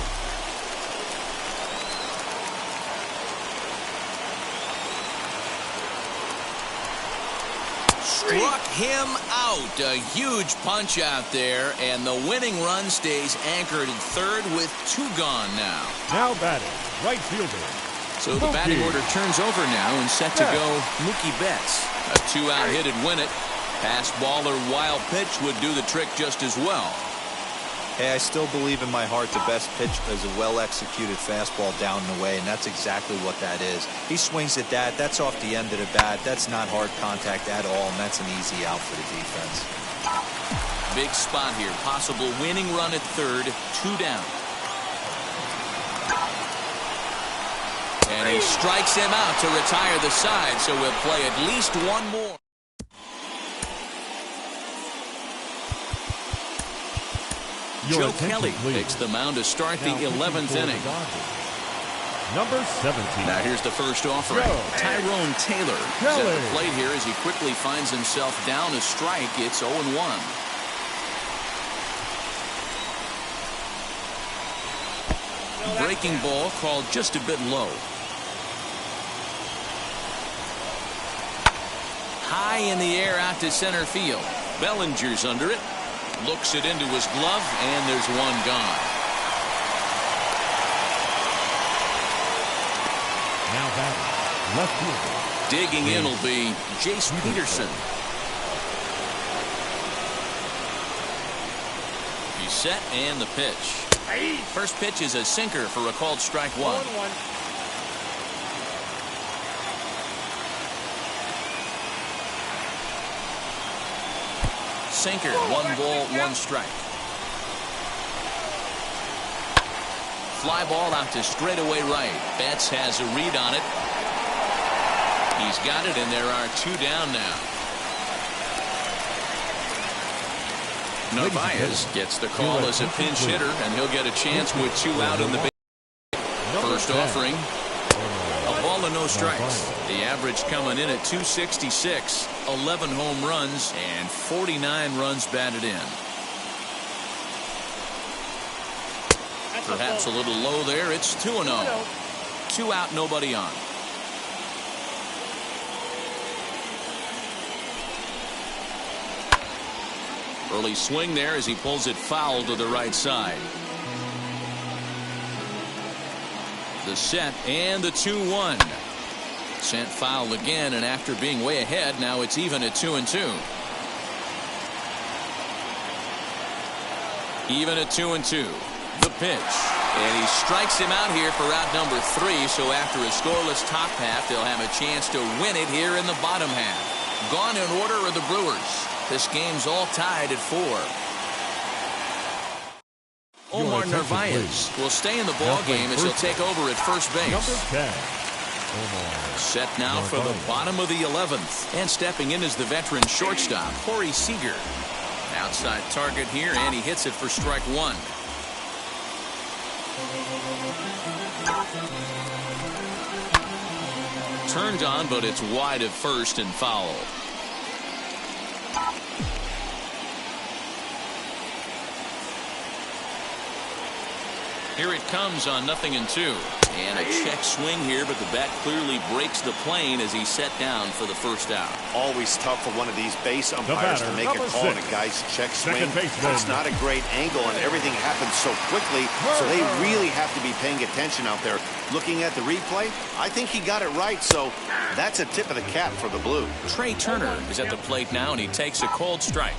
A: Struck him out. A huge punch out there, and the winning run stays anchored at third with two gone now.
B: Now batting, right fielder.
A: So the batting order turns over now and set to go Mookie Betts. A two-out hit would win it. Pass ball or wild pitch would do the trick just as well.
C: Hey, I still believe in my heart the best pitch is a well-executed fastball down and away, and that's exactly what that is. He swings at that. That's off the end of the bat. That's not hard contact at all, and that's an easy out for the defense.
A: Big spot here. Possible winning run at third. Two down. And he strikes him out to retire the side, so we'll play at least one more. Joe Kelly takes the mound to start the 11th inning.
B: Number 17.
A: Now here's the first offering. Tyrone Taylor is at the plate here as he quickly finds himself down a strike. It's 0-1. Breaking ball called just a bit low. High in the air out to center field. Bellinger's under it. Looks it into his glove, and there's one gone.
B: Now batting, left fielder.
A: Digging in will be Jace Peterson. He's set, and the pitch. First pitch is a sinker for a called strike one.
E: 1-1.
A: Sinker, 1 ball, 1 strike. Fly ball out to straightaway right. Betts has a read on it. He's got it, and there are two down now. Narvaez gets the call as a pinch hitter, and he'll get a chance with two out in the base. First offering, a ball and no strikes. The average coming in at 266, 11 home runs, and 49 runs batted in. Perhaps a little low there. It's 2-0. 2 out, nobody on. Early swing there as he pulls it foul to the right side. The set and the 2-1. Sent foul again, and after being way ahead, now it's even at 2-2. Even at 2-2. The pitch. And he strikes him out here for out number 3. So after a scoreless top half, they'll have a chance to win it here in the bottom half. Gone in order are the Brewers. This game's all tied at 4. Omar Narvaez will stay in the ball game as he'll take over at first base.
B: Number 10.
A: Set now for the bottom of the 11th. And stepping in is the veteran shortstop, Corey Seeger. Outside target here, and he hits it for strike 1. Turned on, but it's wide at first and foul. Here it comes on 0-2. And a check swing here, but the bat clearly breaks the plane as he's set down for the first out.
D: Always tough for one of these base umpires to make a call on a guy's check swing. It's not a great angle, and everything happens so quickly, so they really have to be paying attention out there. Looking at the replay, I think he got it right, so that's a tip of the cap for the Blue.
A: Trey Turner is at the plate now, and he takes a cold strike.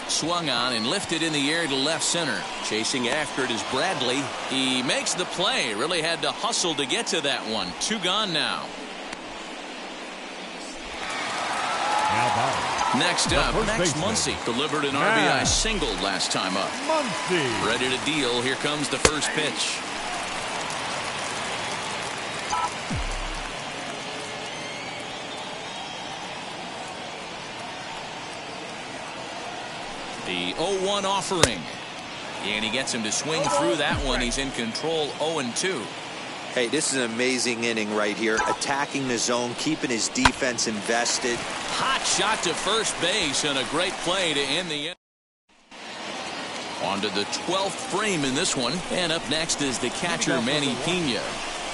A: Swung on and lifted in the air to left center. Chasing after it is Bradley. He makes the play. Really had to hustle to get to that one. 2 gone now. Next up, Max Muncy delivered an RBI single last time up. Ready to deal. Here comes the first pitch. The 0-1 offering. And he gets him to swing through that one. He's in control 0-2.
C: Hey, this is an amazing inning right here. Attacking the zone, keeping his defense invested.
A: Hot shot to first base and a great play to end the inning. On to the 12th frame in this one. And up next is the catcher, Manny Pena.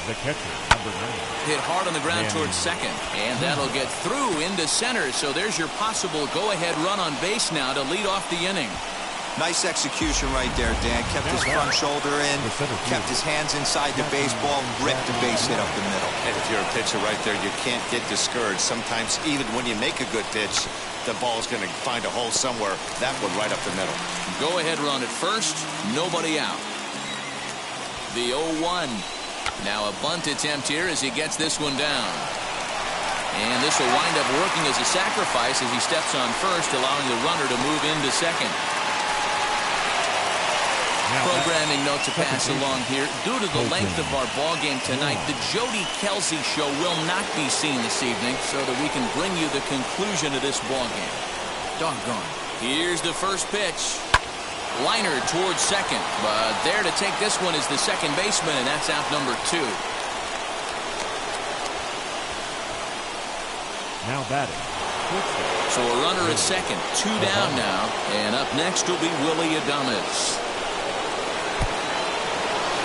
B: The catcher, number 9.
A: Hit hard on the ground towards second. And that'll get through into center. So there's your possible go-ahead run on base now to lead off the inning.
C: Nice execution right there, Dan. Kept his front shoulder in, kept his hands inside the baseball, ripped the base hit up the middle.
D: And if you're a pitcher right there, you can't get discouraged. Sometimes even when you make a good pitch, the ball's going to find a hole somewhere. That one right up the middle.
A: Go-ahead run at first. Nobody out. The 0-1. Now a bunt attempt here as he gets this one down. And this will wind up working as a sacrifice as he steps on first, allowing the runner to move into second. Programming note to pass along here. Due to the length of our ball game tonight, the Jody Kelsey show will not be seen this evening so that we can bring you the conclusion of this ball game. Doggone. Here's the first pitch. Liner towards second, but there to take this one is the second baseman, and that's out number 2.
B: Now batting.
A: So a runner at second, 2 down now, and up next will be Willie Adames.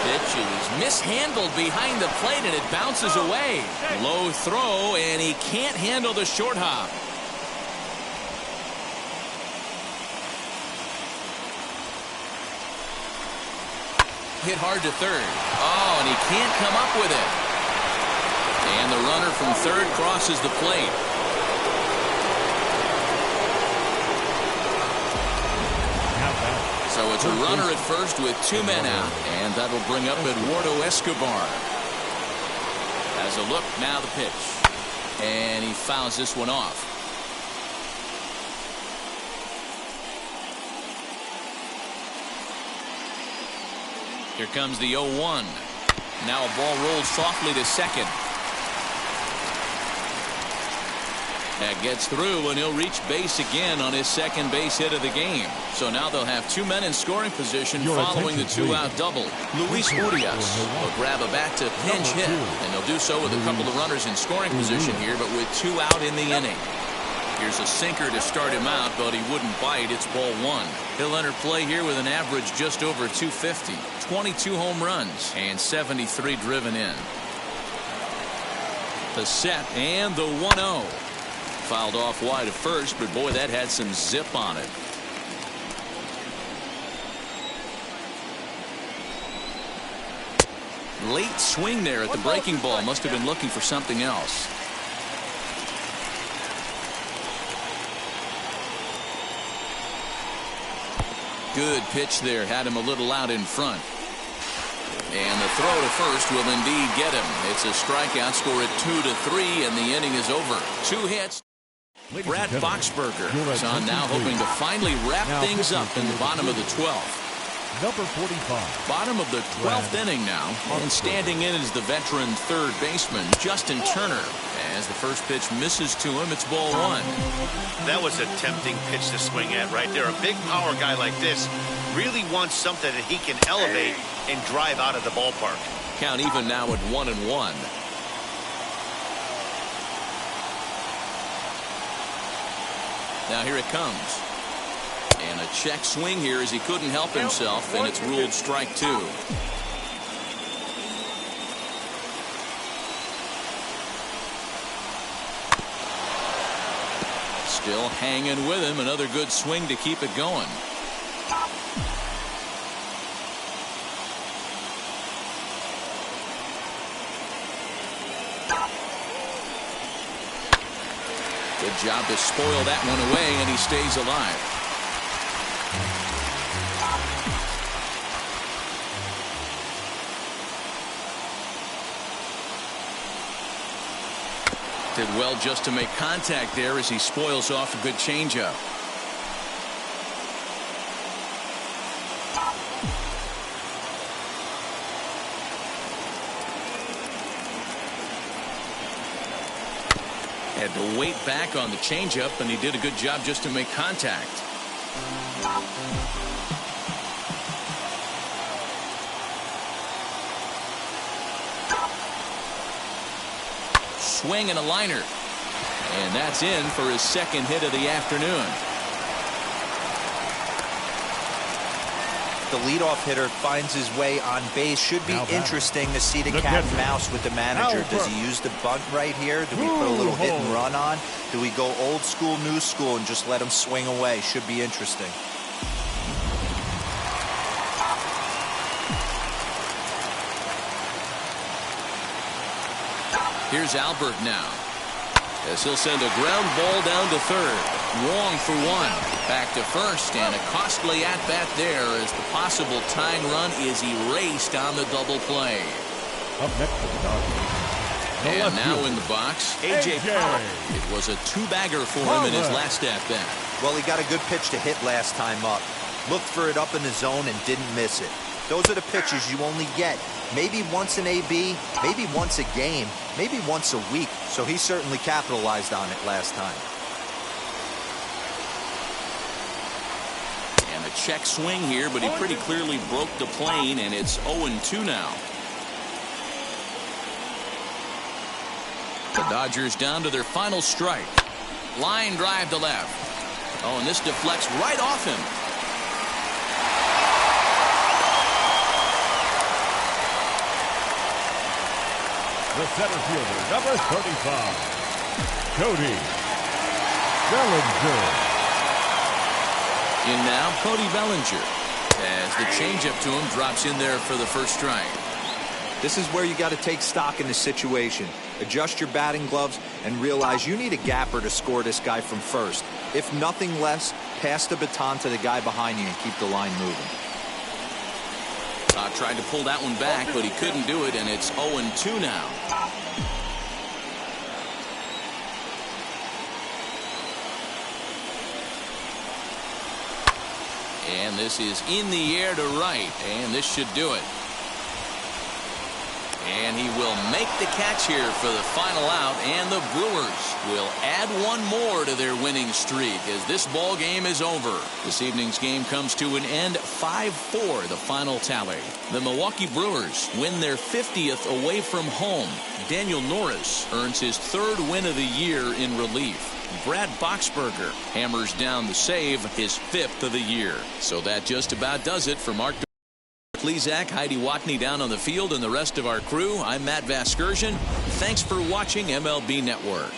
A: Pitch is mishandled behind the plate, and it bounces away. Low throw, and he can't handle the short hop. Hit hard to third. Oh, and he can't come up with it. And the runner from third crosses the plate. So it's a runner at first with 2 men out, and that'll bring up Eduardo Escobar. Has a look, now the pitch. And he fouls this one off. Here comes the 0-1. Now a ball rolled softly to second. That gets through, and he'll reach base again on his second base hit of the game. So now they'll have 2 men in scoring position following the 2-out double. Luis Urias will grab a bat to pinch hit, and they'll do so with a couple of runners in scoring position here, but with 2 out in the inning. Here's a sinker to start him out, but he wouldn't bite. It's ball 1. He'll enter play here with an average just over 250, 22 home runs, and 73 driven in. The set and the 1-0. Fouled off wide at first, but boy, that had some zip on it. Late swing there at the breaking ball. Must have been looking for something else. Good pitch there. Had him a little out in front. And the throw to first will indeed get him. It's a strikeout. Score at 2-3, and the inning is over. 2 hits. Brad Boxberger is on now, hoping to finally wrap things up in the bottom of the 12th.
B: Number 45.
A: Bottom of the 12th inning now, and standing in is the veteran third baseman Justin Turner. As the first pitch misses to him, it's ball 1.
D: That was a tempting pitch to swing at right there. A big power guy like this really wants something that he can elevate and drive out of the ballpark.
A: Count even now at 1-1. Now here it comes. And a check swing here as he couldn't help himself, and it's ruled strike 2. Still hanging with him. Another good swing to keep it going. Good job to spoil that one away, and he stays alive. Did well just to make contact there as he spoils off a good changeup. Had to wait back on the changeup, and he did a good job just to make contact. Swing and a liner. And that's in for his second hit of the afternoon.
C: The leadoff hitter finds his way on base. Should be interesting to see the cat and mouse with the manager. Does he use the bunt right here? Do we put a little hit and run on? Do we go old school, new school, and just let him swing away? Should be interesting.
A: Here's Albert now, as he'll send a ground ball down to third. Wong for 1. Back to first, and a costly at-bat there as the possible tying run is erased on the double play.
B: Up next for the Dodgers.
A: And now in the box, A.J. Pollock. It was a 2-bagger for him in his last at-bat.
C: Well, he got a good pitch to hit last time up. Looked for it up in the zone and didn't miss it. Those are the pitches you only get maybe once an AB, maybe once a game, maybe once a week. So he certainly capitalized on it last time.
A: And a check swing here, but he pretty clearly broke the plane, and it's 0-2 now. The Dodgers down to their final strike. Line drive to left. Oh, and this deflects right off him.
B: The center fielder, number 35, Cody Bellinger.
A: In now, Cody Bellinger, as the changeup to him drops in there for the first strike.
C: This is where you got to take stock in the situation. Adjust your batting gloves and realize you need a gapper to score this guy from first. If nothing less, pass the baton to the guy behind you and keep the line moving.
A: Tried to pull that one back, but he couldn't do it, and it's 0-2 now. And this is in the air to right, and this should do it. And he will make the catch here for the final out, and the Brewers will add one more to their winning streak as this ball game is over. This evening's game comes to an end, 5-4 the final tally. The Milwaukee Brewers win their 50th away from home. Daniel Norris earns his 3rd win of the year in relief. Brad Boxberger hammers down the save, his 5th of the year. So that just about does it for Mark Plezak, Heidi Watney down on the field, and the rest of our crew. I'm Matt Vasgersian. Thanks for watching MLB Network.